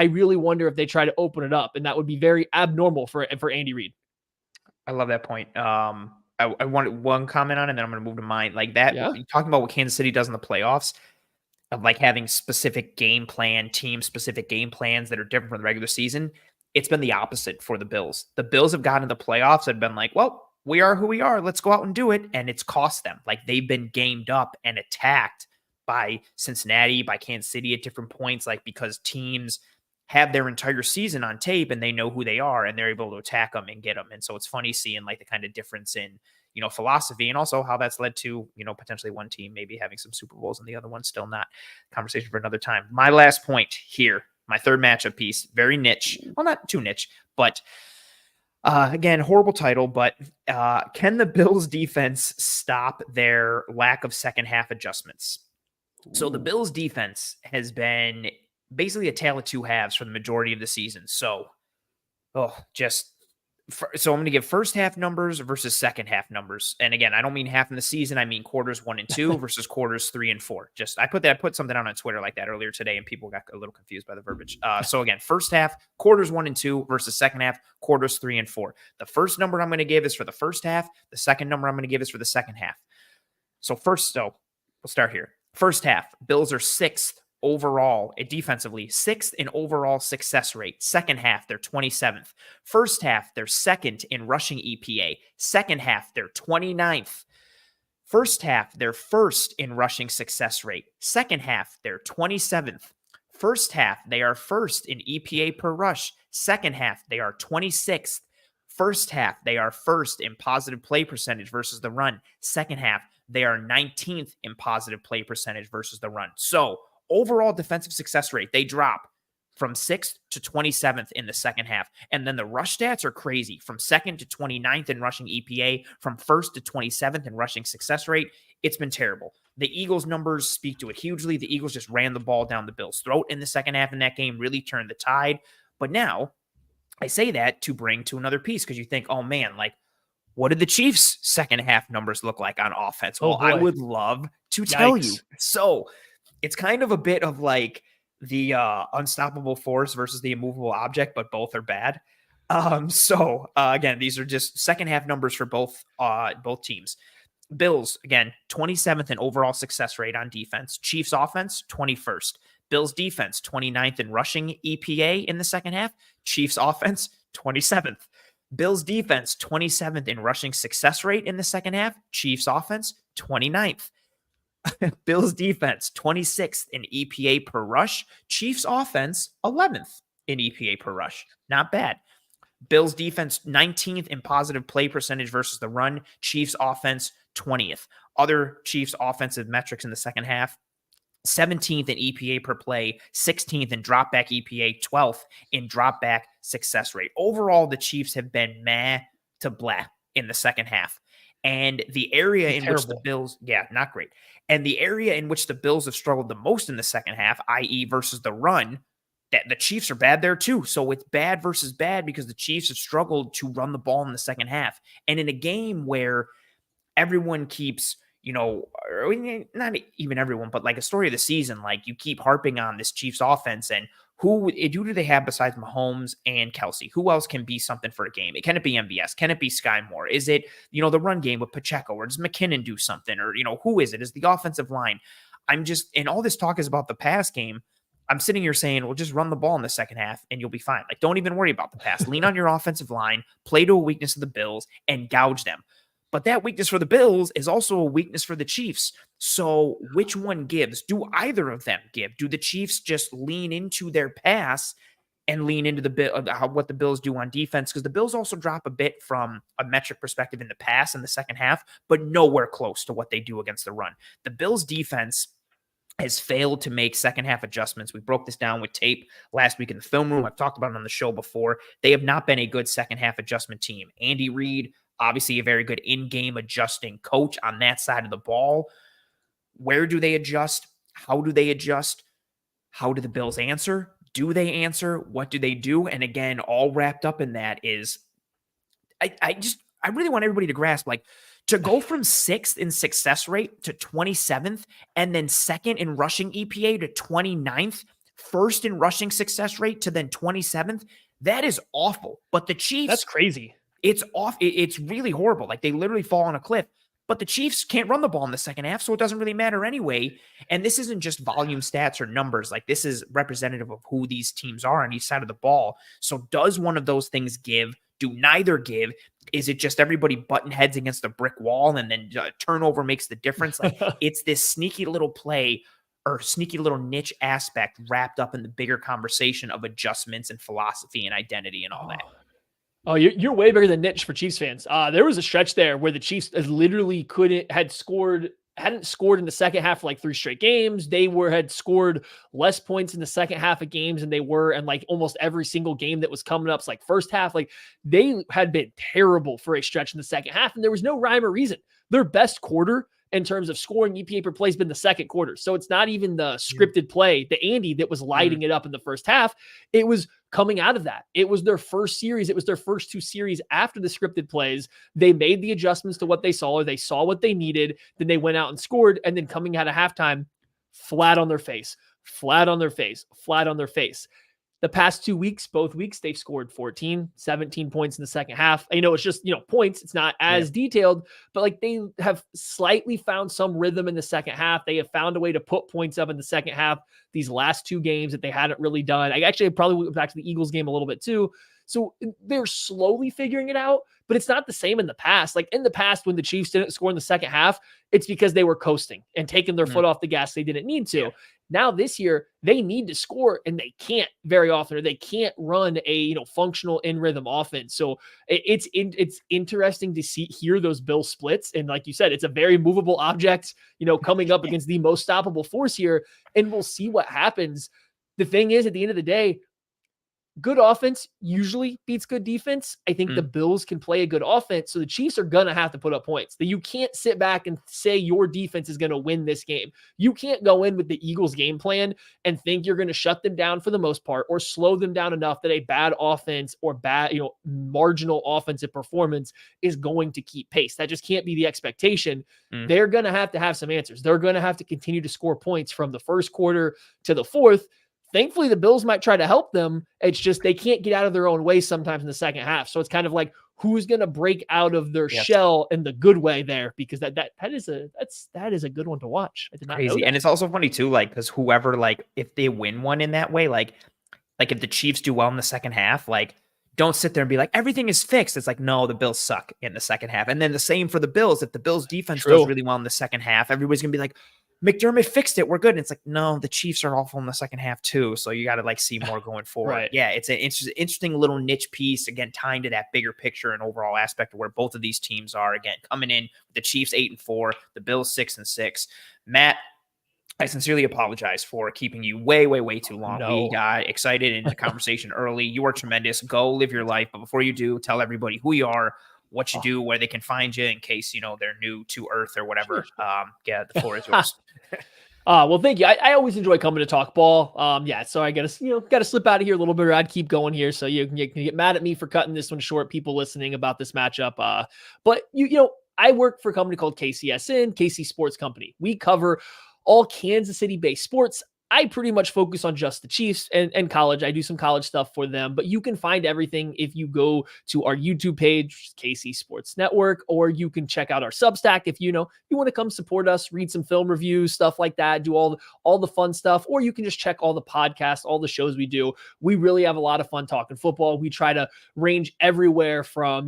really wonder if they try to open it up, and that would be very abnormal for Andy Reid. I love that point. I wanted one comment on it, and then I'm going to move to mine. Like that, talking about what Kansas City does in the playoffs, of like having specific game plan, team specific game plans that are different from the regular season. It's been the opposite for the Bills. The Bills have gotten to the playoffs and been like, well, we are who we are. Let's go out and do it. And it's cost them. Like, they've been gamed up and attacked by Cincinnati, by Kansas City at different points, like because teams have their entire season on tape and they know who they are and they're able to attack them and get them. And so it's funny seeing like the kind of difference in, philosophy, and also how that's led to, potentially one team maybe having some Super Bowls and the other one still not. Conversation for another time. My last point here, my third matchup piece, very niche. Well, not too niche, but again, horrible title, but can the Bills defense stop their lack of second half adjustments? So the Bills defense has been basically a tale of two halves for the majority of the season. So, so I'm going to give first half numbers versus second half numbers. And again, I don't mean half in the season. I mean quarters 1 and 2 versus quarters 3 and 4. I put something out on Twitter like that earlier today and people got a little confused by the verbiage. So again, first half, quarters 1 and 2 versus second half, quarters 3 and 4. The first number I'm going to give is for the first half. The second number I'm going to give is for the second half. So we'll start here. First half, Bills are 6th overall defensively, 6th in overall success rate. Second half, they're 27th. First half, they're 2nd in rushing EPA. Second half, they're 29th. First half, they're 1st in rushing success rate. Second half, they're 27th. First half, they are 1st in EPA per rush. Second half, they are 26th. First half, they are 1st in positive play percentage versus the run. Second half, they are 19th in positive play percentage versus the run. So overall defensive success rate, they drop from 6th to 27th in the second half. And then the rush stats are crazy. From 2nd to 29th in rushing EPA, from 1st to 27th in rushing success rate. It's been terrible. The Eagles numbers speak to it hugely. The Eagles just ran the ball down the Bills' throat in the second half in that game, really turned the tide. But now I say that to bring to another piece because you think, oh man, like, what did the Chiefs' second half numbers look like on offense? Well, I would love to tell you. So it's kind of a bit of like the unstoppable force versus the immovable object, but both are bad. Again, these are just second half numbers for both teams. Bills, again, 27th in overall success rate on defense. Chiefs offense, 21st. Bills defense, 29th in rushing EPA in the second half. Chiefs offense, 27th. Bills defense, 27th in rushing success rate in the second half. Chiefs offense, 29th. Bills defense, 26th in EPA per rush. Chiefs offense, 11th in EPA per rush. Not bad. Bills defense, 19th in positive play percentage versus the run. Chiefs offense, 20th. Other Chiefs offensive metrics in the second half, 17th in EPA per play, 16th in dropback EPA, 12th in dropback success rate. Overall, the Chiefs have been meh to blah in the second half. And the area in which the Bills, not great. And the area in which the Bills have struggled the most in the second half, i.e. versus the run, that the Chiefs are bad there too. So it's bad versus bad because the Chiefs have struggled to run the ball in the second half. And in a game where everyone keeps, not even everyone, but like a story of the season, like you keep harping on this Chiefs offense and who do they have besides Mahomes and Kelsey? Who else can be something for a game? Can it be MVS? Can it be Sky Moore? Is it, the run game with Pacheco, or does McKinnon do something? Or, who is it? Is the offensive line? And all this talk is about the pass game. I'm sitting here saying, well, just run the ball in the second half and you'll be fine. Like, don't even worry about the pass. Lean on your offensive line, play to a weakness of the Bills and gouge them. But that weakness for the Bills is also a weakness for the Chiefs. So which one gives? Do either of them give? Do the Chiefs just lean into their pass and lean into what the Bills do on defense? Because the Bills also drop a bit from a metric perspective in the pass in the second half, but nowhere close to what they do against the run. The Bills defense has failed to make second half adjustments. We broke this down with tape last week in the film room. I've talked about it on the show before. They have not been a good second half adjustment team. Andy Reid, obviously a very good in-game adjusting coach on that side of the ball. Where do they adjust? How do they adjust? How do the Bills answer? Do they answer? What do they do? And again, all wrapped up in that is I really want everybody to grasp, like, to go from 6th in success rate to 27th, and then 2nd in rushing EPA to 29th, 1st in rushing success rate to then 27th, that is awful. But the Chiefs... That's crazy. It's off. It's really horrible. Like, they literally fall on a cliff. But the Chiefs can't run the ball in the second half, so it doesn't really matter anyway. And this isn't just volume stats or numbers. Like, this is representative of who these teams are on each side of the ball. So does one of those things give? Do neither give? Is it just everybody butting heads against a brick wall and then turnover makes the difference? Like, it's this sneaky little play or sneaky little niche aspect wrapped up in the bigger conversation of adjustments and philosophy and identity and all that. Oh, you're way bigger than niche for Chiefs fans. There was a stretch there where the Chiefs literally hadn't scored in the second half for like 3 straight games. They had scored less points in the second half of games than they were in like almost every single game that was coming up. So like first half, like they had been terrible for a stretch in the second half, and there was no rhyme or reason. Their best quarter in terms of scoring EPA per play has been the second quarter. So it's not even the scripted play, the Andy that was lighting it up in the first half. It was coming out of that. It was their first series. It was their first 2 series after the scripted plays. They made the adjustments to what they saw, or they saw what they needed. Then they went out and scored. And then coming out of halftime, flat on their face, flat on their face, flat on their face. The past 2 weeks, both weeks, they've scored 14, 17 points in the second half. I know it's just, points. It's not as detailed, but like they have slightly found some rhythm in the second half. They have found a way to put points up in the second half these last 2 games that they hadn't really done. I actually probably went back to the Eagles game a little bit too. So they're slowly figuring it out, but it's not the same in the past. Like in the past, when the Chiefs didn't score in the second half, it's because they were coasting and taking their foot off the gas. They didn't need to. Now this year, they need to score, and they can't very often, or they can't run a functional in rhythm offense. So it's interesting to hear those Bill splits, and like you said, it's a very movable object. Coming up against the most stoppable force here, and we'll see what happens. The thing is, at the end of the day, good offense usually beats good defense. I think the Bills can play a good offense, so the Chiefs are going to have to put up points. You can't sit back and say your defense is going to win this game. You can't go in with the Eagles game plan and think you're going to shut them down for the most part, or slow them down enough that a bad offense or bad, marginal offensive performance is going to keep pace. That just can't be the expectation. They're going to have some answers. They're going to have to continue to score points from the first quarter to the fourth. Thankfully, the Bills might try to help them. It's just they can't get out of their own way sometimes in the second half. So it's kind of like, who's going to break out of their shell in the good way there? Because that is a good one to watch. I did not know that. And it's also funny too, like, because whoever, like, if they win one in that way, like if the Chiefs do well in the second half, like, don't sit there and be like, everything is fixed. It's like, no, the Bills suck in the second half. And then the same for the Bills. If the Bills defense does really well in the second half, everybody's going to be like, McDermott fixed it. We're good. And it's like, no, the Chiefs are awful in the second half too. So you got to like see more going forward. Right. Yeah. It's an interesting little niche piece, again, tying to that bigger picture and overall aspect of where both of these teams are, again, coming in, the Chiefs 8-4, the Bills 6-6. Matt, I sincerely apologize for keeping you way, way, way too long. No. We got excited into the conversation early. You are tremendous. Go live your life. But before you do, tell everybody who you are, what you do, where they can find you in case, they're new to Earth or whatever. The floor is yours. Well, thank you. I always enjoy coming to talk ball. So I gotta slip out of here a little bit, or I'd keep going here. So you can get mad at me for cutting this one short, people listening about this matchup. But I work for a company called KCSN, KC Sports Company. We cover all Kansas City-based sports. I pretty much focus on just the Chiefs and college. I do some college stuff for them, but you can find everything if you go to our YouTube page, KC Sports Network, or you can check out our Substack if you want to come support us, read some film reviews, stuff like that, do all the fun stuff, or you can just check all the podcasts, all the shows we do. We really have a lot of fun talking football. We try to range everywhere from,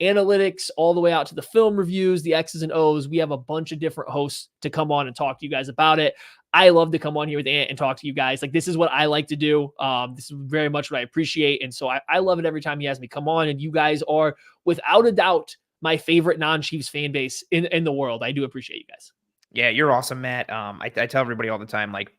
analytics all the way out to the film reviews, the X's and O's. We have a bunch of different hosts to come on and talk to you guys about it. I love to come on here with Ant and talk to you guys. Like, this is what I like to do. This is very much what I appreciate. And so I love it every time he has me come on, and you guys are without a doubt my favorite non-Chiefs fan base in the world. I do appreciate you guys. Yeah, you're awesome, Matt. I tell everybody all the time, like,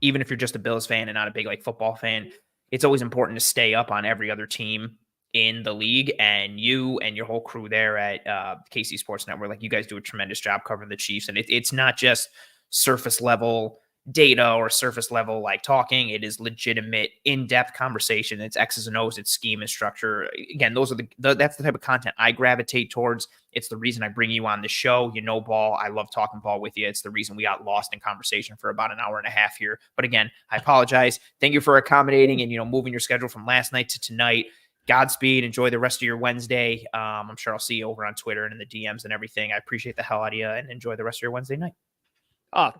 even if you're just a Bills fan and not a big like football fan, it's always important to stay up on every other team in the league, and you and your whole crew there at KC Sports Network, like, you guys do a tremendous job covering the Chiefs. And it's not just surface level data or surface level like talking. It is legitimate in-depth conversation. It's X's and O's, it's scheme and structure. Again, those are that's the type of content I gravitate towards. It's the reason I bring you on the show. Ball. I love talking ball with you. It's the reason we got lost in conversation for about an hour and a half here. But again, I apologize. Thank you for accommodating and moving your schedule from last night to tonight. Godspeed. Enjoy the rest of your Wednesday. I'm sure I'll see you over on Twitter and in the DMs and everything. I appreciate the hell out of you, and enjoy the rest of your Wednesday night.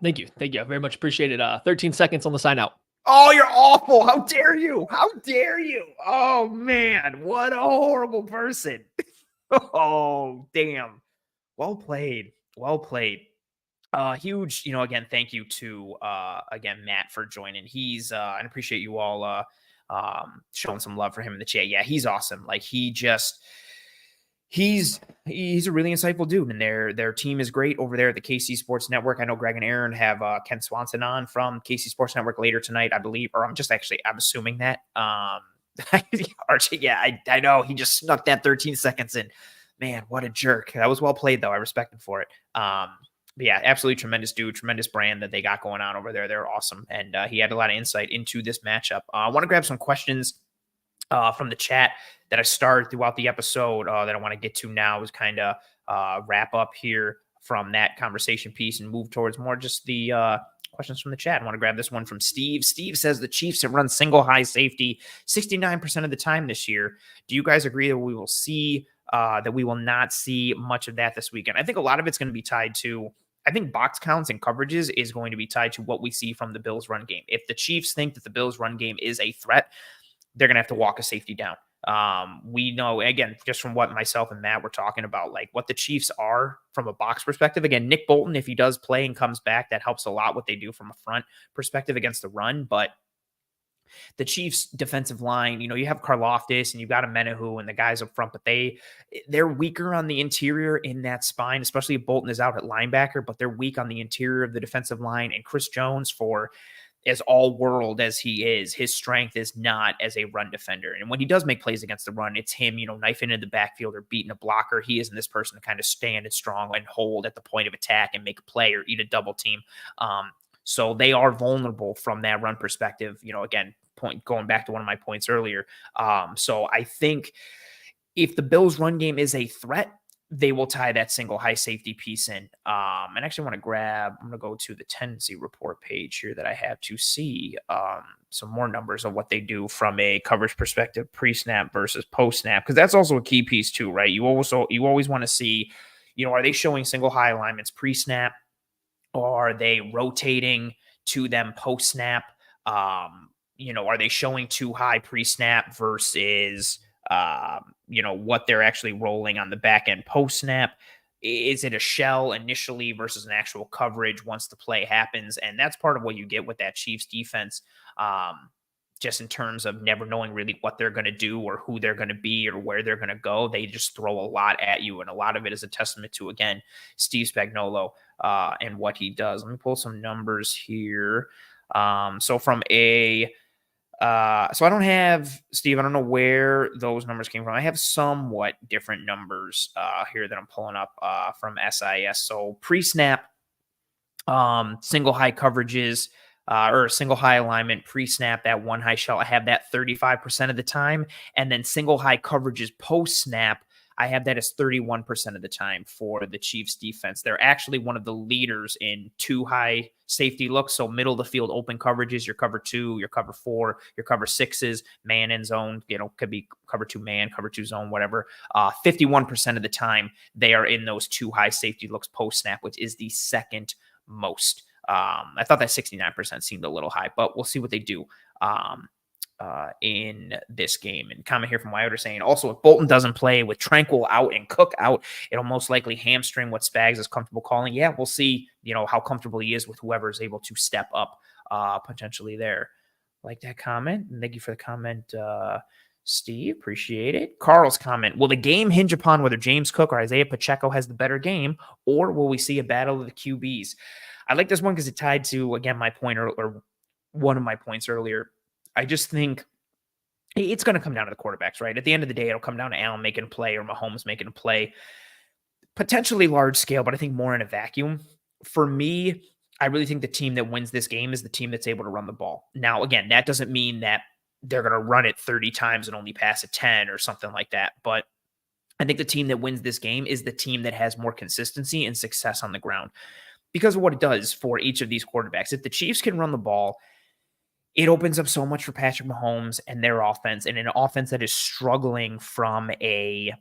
Thank you. Thank you. I very much appreciate it. 13 seconds on the sign out. Oh, you're awful. How dare you? How dare you? Oh, man. What a horrible person. Oh, damn. Well played. Well played. Huge, again, thank you to again Matt for joining. He's I appreciate you all showing some love for him in the chat. Yeah, he's awesome. Like he's a really insightful dude, and their team is great over there at the KC Sports Network. I know Greg and Aaron have Ken Swanson on from KC Sports Network later tonight, I believe, or I'm assuming that. Archie, yeah, I know he just snuck that 13 seconds in. Man, what a jerk. That was well played though. I respect him for it. But yeah, absolutely tremendous dude, tremendous brand that they got going on over there. They're awesome. And he had a lot of insight into this matchup. I want to grab some questions from the chat that I started throughout the episode that I want to get to now is kind of wrap up here from that conversation piece and move towards more just the questions from the chat. I want to grab this one from Steve. Steve says the Chiefs have run single high safety 69% of the time this year. Do you guys agree that we will see that we will not see much of that this weekend? I think a lot of it's going to be tied to, I think box counts and coverages is going to be tied to what we see from the Bills run game. If the Chiefs think that the Bills run game is a threat, they're going to have to walk a safety down. We know, again, just from what myself and Matt were talking about, like what the Chiefs are from a box perspective. Again, Nick Bolton, if he does play and comes back, that helps a lot what they do from a front perspective against the run. But the Chiefs defensive line, you have Karlaftis and you've got a Menahu and the guys up front, but they're weaker on the interior in that spine, especially if Bolton is out at linebacker, but they're weak on the interior of the defensive line. And Chris Jones, for as all world as he is, his strength is not as a run defender. And when he does make plays against the run, it's him, knifing into the backfield or beating a blocker. He isn't this person to kind of stand and strong and hold at the point of attack and make a play or eat a double team. So they are vulnerable from that run perspective, again, going back to one of my points earlier. So I think if the Bills run game is a threat, they will tie that single high safety piece in. And actually I'm going to go to the tendency report page here that I have to see some more numbers of what they do from a coverage perspective, pre-snap versus post-snap, because that's also a key piece too, right? You always want to see, are they showing single high alignments pre-snap, or are they rotating to them post-snap? Are they showing too high pre-snap versus what they're actually rolling on the back end post snap? Is it a shell initially versus an actual coverage once the play happens? And that's part of what you get with that Chiefs defense, just in terms of never knowing really what they're going to do or who they're going to be or where they're going to go. They just throw a lot at you. And a lot of it is a testament to, again, Steve Spagnuolo and what he does. Let me pull some numbers here. So I don't have, Steve, I don't know where those numbers came from. I have somewhat different numbers here that I'm pulling up from SIS. So pre-snap, single high coverages, or single high alignment, pre-snap, that one high shell, I have that 35% of the time. And then single high coverages post-snap, I have that as 31% of the time for the Chiefs defense. They're actually one of the leaders in two high safety looks. So middle of the field open coverages, your cover 2, your cover 4, your cover 6s, man and zone, could be cover 2 man, cover 2 zone, whatever. 51% of the time they are in those two high safety looks post snap, which is the second most. I thought that 69% seemed a little high, but we'll see what they do in this game. And comment here from Wyoder saying, also, if Bolton doesn't play with Tranquil out and Cook out, it'll most likely hamstring what Spags is comfortable calling. Yeah, we'll see, how comfortable he is with whoever is able to step up potentially there. Like that comment. And thank you for the comment, Steve. Appreciate it. Carl's comment, will the game hinge upon whether James Cook or Isaiah Pacheco has the better game, or will we see a battle of the QBs? I like this one because it tied to, again, my point or one of my points earlier. I just think it's going to come down to the quarterbacks, right? At the end of the day, it'll come down to Allen making a play or Mahomes making a play, potentially large scale, but I think more in a vacuum. For me, I really think the team that wins this game is the team that's able to run the ball. Now, again, that doesn't mean that they're going to run it 30 times and only pass it 10 or something like that. But I think the team that wins this game is the team that has more consistency and success on the ground because of what it does for each of these quarterbacks. If the Chiefs can run the ball, it opens up so much for Patrick Mahomes and their offense, and an offense that is struggling from a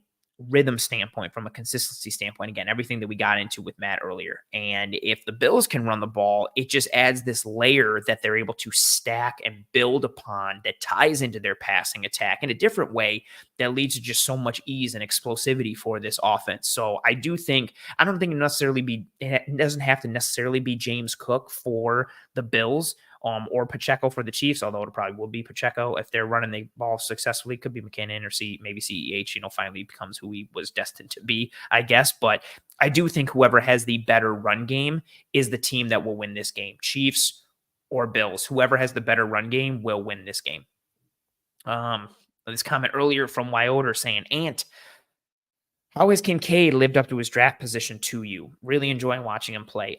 rhythm standpoint, from a consistency standpoint. Again, everything that we got into with Matt earlier. And if the Bills can run the ball, it just adds this layer that they're able to stack and build upon that ties into their passing attack in a different way that leads to just so much ease and explosivity for this offense. So I don't think it doesn't have to necessarily be James Cook for the Bills. Or Pacheco for the Chiefs, although it probably will be Pacheco if they're running the ball successfully. Could be McKinnon or maybe CEH, finally becomes who he was destined to be, I guess. But I do think whoever has the better run game is the team that will win this game. Chiefs or Bills, whoever has the better run game will win this game. This comment earlier from Wyoder saying, Ant, how has Kincaid lived up to his draft position to you? Really enjoying watching him play.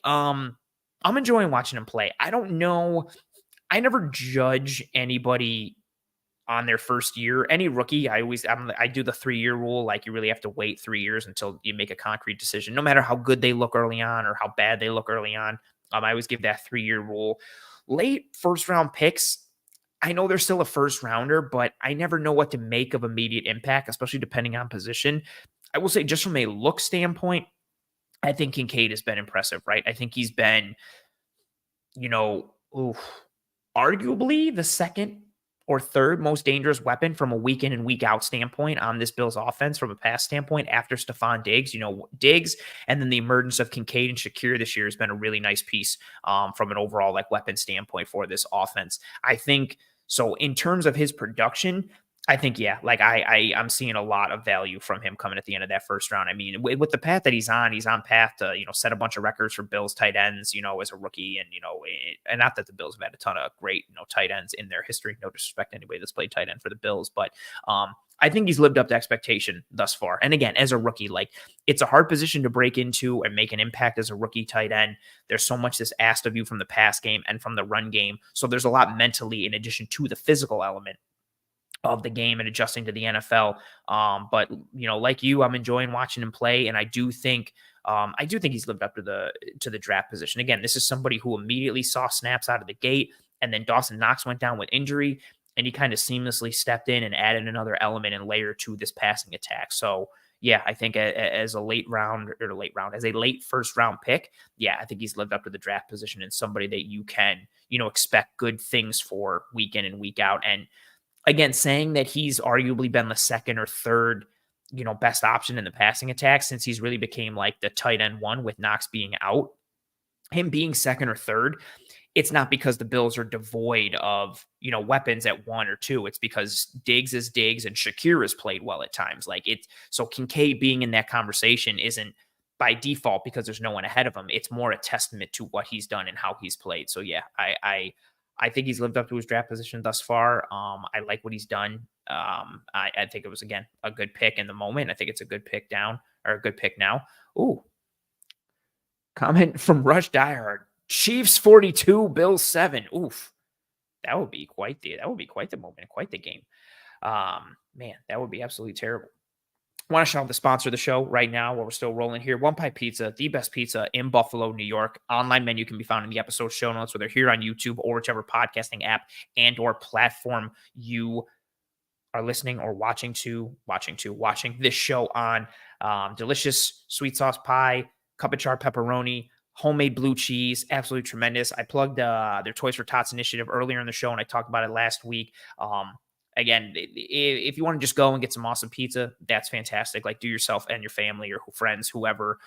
I'm enjoying watching him play. I don't know. I never judge anybody on their first year. Any rookie, I do the 3-year rule. Like, you really have to wait 3 years until you make a concrete decision, no matter how good they look early on or how bad they look early on. I always give that 3-year rule. Late first round picks, I know they're still a first rounder, but I never know what to make of immediate impact, especially depending on position. I will say, just from a look standpoint, I think Kincaid has been impressive, right? I think he's been, arguably the second or third most dangerous weapon from a week in and week out standpoint on this Bills offense from a pass standpoint after Stephon Diggs. Diggs, and then the emergence of Kincaid and Shakir this year has been a really nice piece from an overall weapon standpoint for this offense. I think so. In terms of his production, I think, I'm seeing a lot of value from him coming at the end of that first round. I mean, with the path that he's on path to, set a bunch of records for Bills tight ends, as a rookie. And not that the Bills have had a ton of great, tight ends in their history. No disrespect to anybody that's played tight end for the Bills, but I think he's lived up to expectation thus far. And again, as a rookie, it's a hard position to break into and make an impact as a rookie tight end. There's so much that's asked of you from the pass game and from the run game. So there's a lot mentally in addition to the physical element of the game and adjusting to the NFL. But like you, I'm enjoying watching him play. And I do think he's lived up to the draft position. Again, this is somebody who immediately saw snaps out of the gate, and then Dawson Knox went down with injury, and he kind of seamlessly stepped in and added another element and layer to this passing attack. So yeah, I think as a late first round pick, I think he's lived up to the draft position and somebody that you can, expect good things for week in and week out. And again, saying that he's arguably been the second or third, best option in the passing attack since he's really became the tight end one with Knox being out. Him being second or third, it's not because the Bills are devoid of, weapons at 1 or 2. It's because Diggs is Diggs and Shakir has played well at times. So Kincaid being in that conversation isn't by default because there's no one ahead of him. It's more a testament to what he's done and how he's played. So yeah, I think he's lived up to his draft position thus far. I like what he's done. I think it was, again, a good pick in the moment. I think it's a good pick now. Ooh. Comment from Rush Diehard. Chiefs 42, Bills 7. Oof. That would be quite the moment, quite the game. Man, that would be absolutely terrible. I want to shout out the sponsor of the show right now while we're still rolling here. One Pie Pizza, the best pizza in Buffalo, New York. Online menu can be found in the episode show notes, whether here on YouTube or whichever podcasting app and or platform you are listening or watching this show on. Delicious sweet sauce pie, cup of char pepperoni, homemade blue cheese, absolutely tremendous. I plugged their Toys for Tots initiative earlier in the show, and I talked about it last week. Again, if you want to just go and get some awesome pizza, that's fantastic. Do yourself and your family or friends, whoever,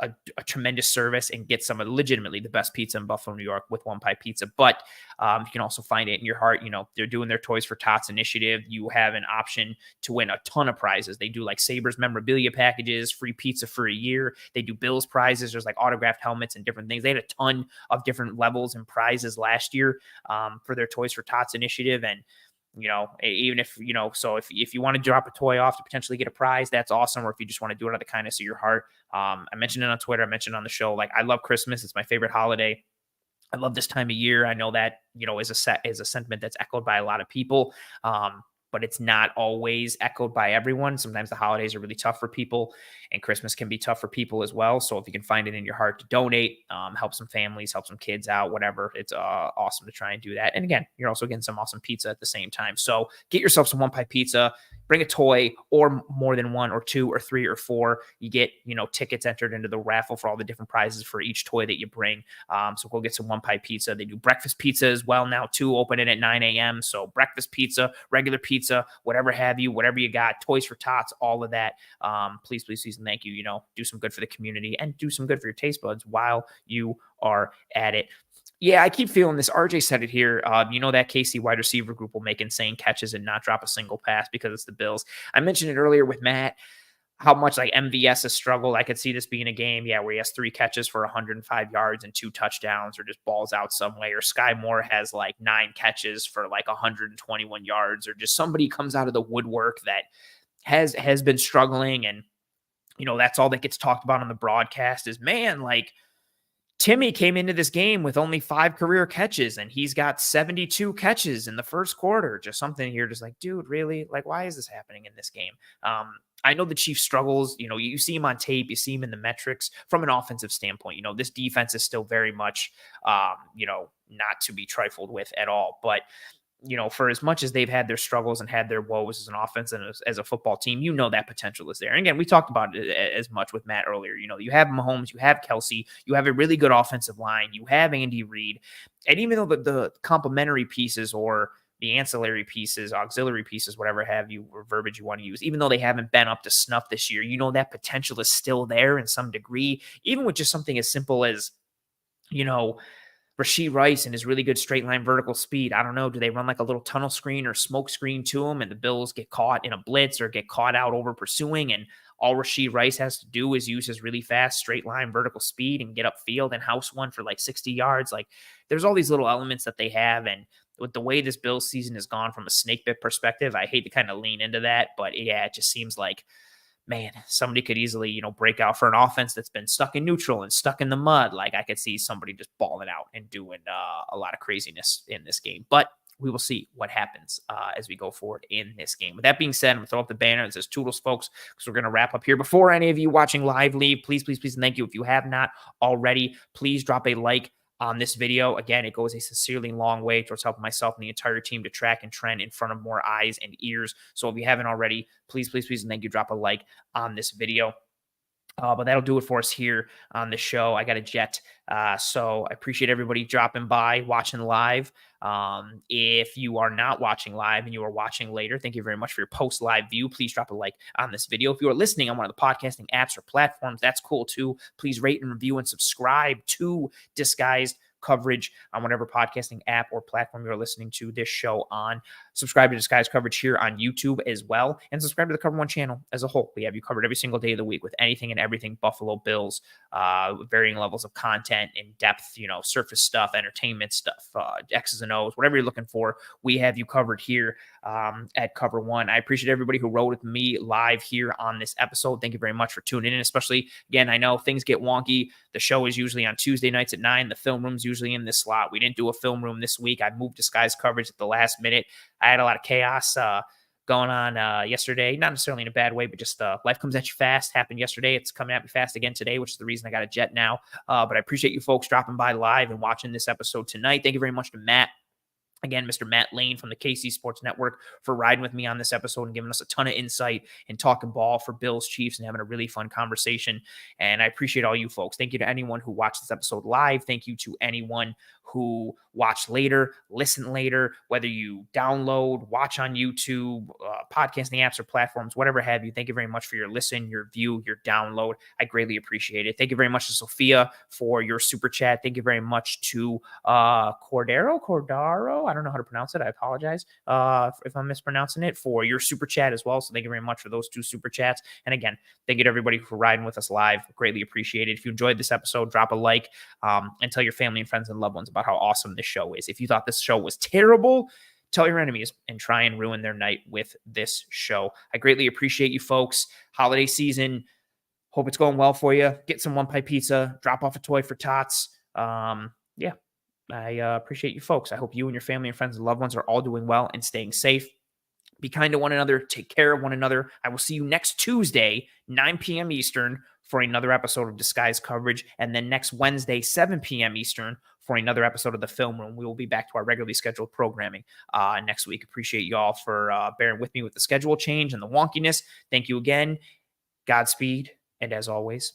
a tremendous service and get some of legitimately the best pizza in Buffalo, New York with One Pie Pizza. But you can also find it in your heart. They're doing their Toys for Tots initiative. You have an option to win a ton of prizes. They do Sabres memorabilia packages, free pizza for a year. They do Bills prizes. There's autographed helmets and different things. They had a ton of different levels and prizes last year for their Toys for Tots initiative. And even if, so if you want to drop a toy off to potentially get a prize, that's awesome. Or if you just want to do it out of the kindness of your heart. I mentioned it on Twitter. I mentioned it on the show. I love Christmas. It's my favorite holiday. I love this time of year. I know that, is a sentiment that's echoed by a lot of people. But it's not always echoed by everyone. Sometimes the holidays are really tough for people, and Christmas can be tough for people as well. So if you can find it in your heart to donate, help some families, help some kids out, whatever, it's awesome to try and do that. And again, you're also getting some awesome pizza at the same time. So get yourself some One Pie Pizza. bring a toy or more than one or two or three or four. You get, tickets entered into the raffle for all the different prizes for each toy that you bring. So go get some one pie pizza. They do breakfast pizza as well now too, opening at 9 a.m. So breakfast pizza, regular pizza, whatever have you, whatever you got, toys for tots, all of that. Please, and thank you. Do some good for the community and do some good for your taste buds while you are at it. Yeah, I keep feeling this. RJ said it here. That KC wide receiver group will make insane catches and not drop a single pass because it's the Bills. I mentioned it earlier with Matt, how much like MVS has struggled. I could see this being a game, where he has 3 catches for 105 yards and 2 touchdowns, or just balls out some way. Or Sky Moore has like 9 catches for like 121 yards, or just somebody comes out of the woodwork that has been struggling. And, that's all that gets talked about on the broadcast is, man, like, Timmy came into this game with only 5 career catches, and he's got 72 catches in the first quarter. Just something here, just like, dude, really? Like, why is this happening in this game? I know the Chiefs struggles. You see him on tape, you see him in the metrics from an offensive standpoint. This defense is still very much, not to be trifled with at all. But for as much as they've had their struggles and had their woes as an offense and as a football team, that potential is there. And again, we talked about it as much with Matt earlier. You have Mahomes, you have Kelsey, you have a really good offensive line, you have Andy Reid. And even though the complementary pieces or the ancillary pieces, auxiliary pieces, whatever have you, or verbiage you want to use, even though they haven't been up to snuff this year, that potential is still there in some degree, even with just something as simple as, Rashee Rice and his really good straight line vertical speed. I don't know. Do they run like a little tunnel screen or smoke screen to him and the Bills get caught in a blitz or get caught out over pursuing? And all Rashee Rice has to do is use his really fast straight line vertical speed and get upfield and house one for like 60 yards. Like, there's all these little elements that they have. And with the way this Bills season has gone from a snake bit perspective, I hate to kind of lean into that, but it just seems like, man, somebody could easily, break out for an offense that's been stuck in neutral and stuck in the mud. Like, I could see somebody just balling out and doing a lot of craziness in this game. But we will see what happens as we go forward in this game. With that being said, I'm going to throw up the banner that says Toodles, folks, because we're going to wrap up here. Before any of you watching live leave, please, and thank you. If you have not already, please drop a like on this video. Again, it goes a sincerely long way towards helping myself and the entire team to track and trend in front of more eyes and ears. So if you haven't already, please, and thank you, drop a like on this video. But that'll do it for us here on the show. I got a jet. So I appreciate everybody dropping by, watching live. If you are not watching live and you are watching later, thank you very much for your post-live view. Please drop a like on this video. If you are listening on one of the podcasting apps or platforms, that's cool too. Please rate and review and subscribe to Disguised Coverage on whatever podcasting app or platform you're listening to this show on. Subscribe to Disguised Coverage here on YouTube as well, and subscribe to the Cover One channel as a whole. We have you covered every single day of the week with anything and everything Buffalo Bills, with varying levels of content and depth, surface stuff, entertainment stuff, X's and O's, whatever you're looking for, we have you covered here at Cover One. I appreciate everybody who rode with me live here on this episode. Thank you very much for tuning in, especially, again, I know things get wonky. The show is usually on Tuesday nights at 9. The film room's usually in this slot. We didn't do a film room this week. I moved Disguised Coverage at the last minute. I had a lot of chaos going on yesterday, not necessarily in a bad way, but just life comes at you fast. Happened yesterday. It's coming at me fast again today, which is the reason I got a jet now. But I appreciate you folks dropping by live and watching this episode tonight. Thank you very much to Matt. Again, Mr. Matt Lane from the KC Sports Network for riding with me on this episode and giving us a ton of insight and talking ball for Bills, Chiefs, and having a really fun conversation. And I appreciate all you folks. Thank you to anyone who watched this episode live. Thank you to anyone who watch later, listen later, whether you download, watch on YouTube, podcasting apps or platforms, whatever have you. Thank you very much for your listen, your view, your download. I greatly appreciate it. Thank you very much to Sophia for your super chat. Thank you very much to Cordaro. I don't know how to pronounce it. I apologize if I'm mispronouncing it, for your super chat as well. So thank you very much for those 2 super chats. And again, thank you to everybody for riding with us live. Greatly appreciated. If you enjoyed this episode, drop a like and tell your family and friends and loved ones about how awesome this show is. If you thought this show was terrible, tell your enemies and try and ruin their night with this show. I greatly appreciate you folks. Holiday season. Hope it's going well for you. Get some one pie pizza, drop off a toy for tots. Yeah, I appreciate you folks. I hope you and your family and friends and loved ones are all doing well and staying safe. Be kind to one another. Take care of one another. I will see you next Tuesday, 9 p.m. Eastern, for another episode of Disguised Coverage. And then next Wednesday, 7 p.m. Eastern, for another episode of the Film Room. We will be back to our regularly scheduled programming next week. Appreciate y'all for bearing with me with the schedule change and the wonkiness. Thank you again. Godspeed. And as always,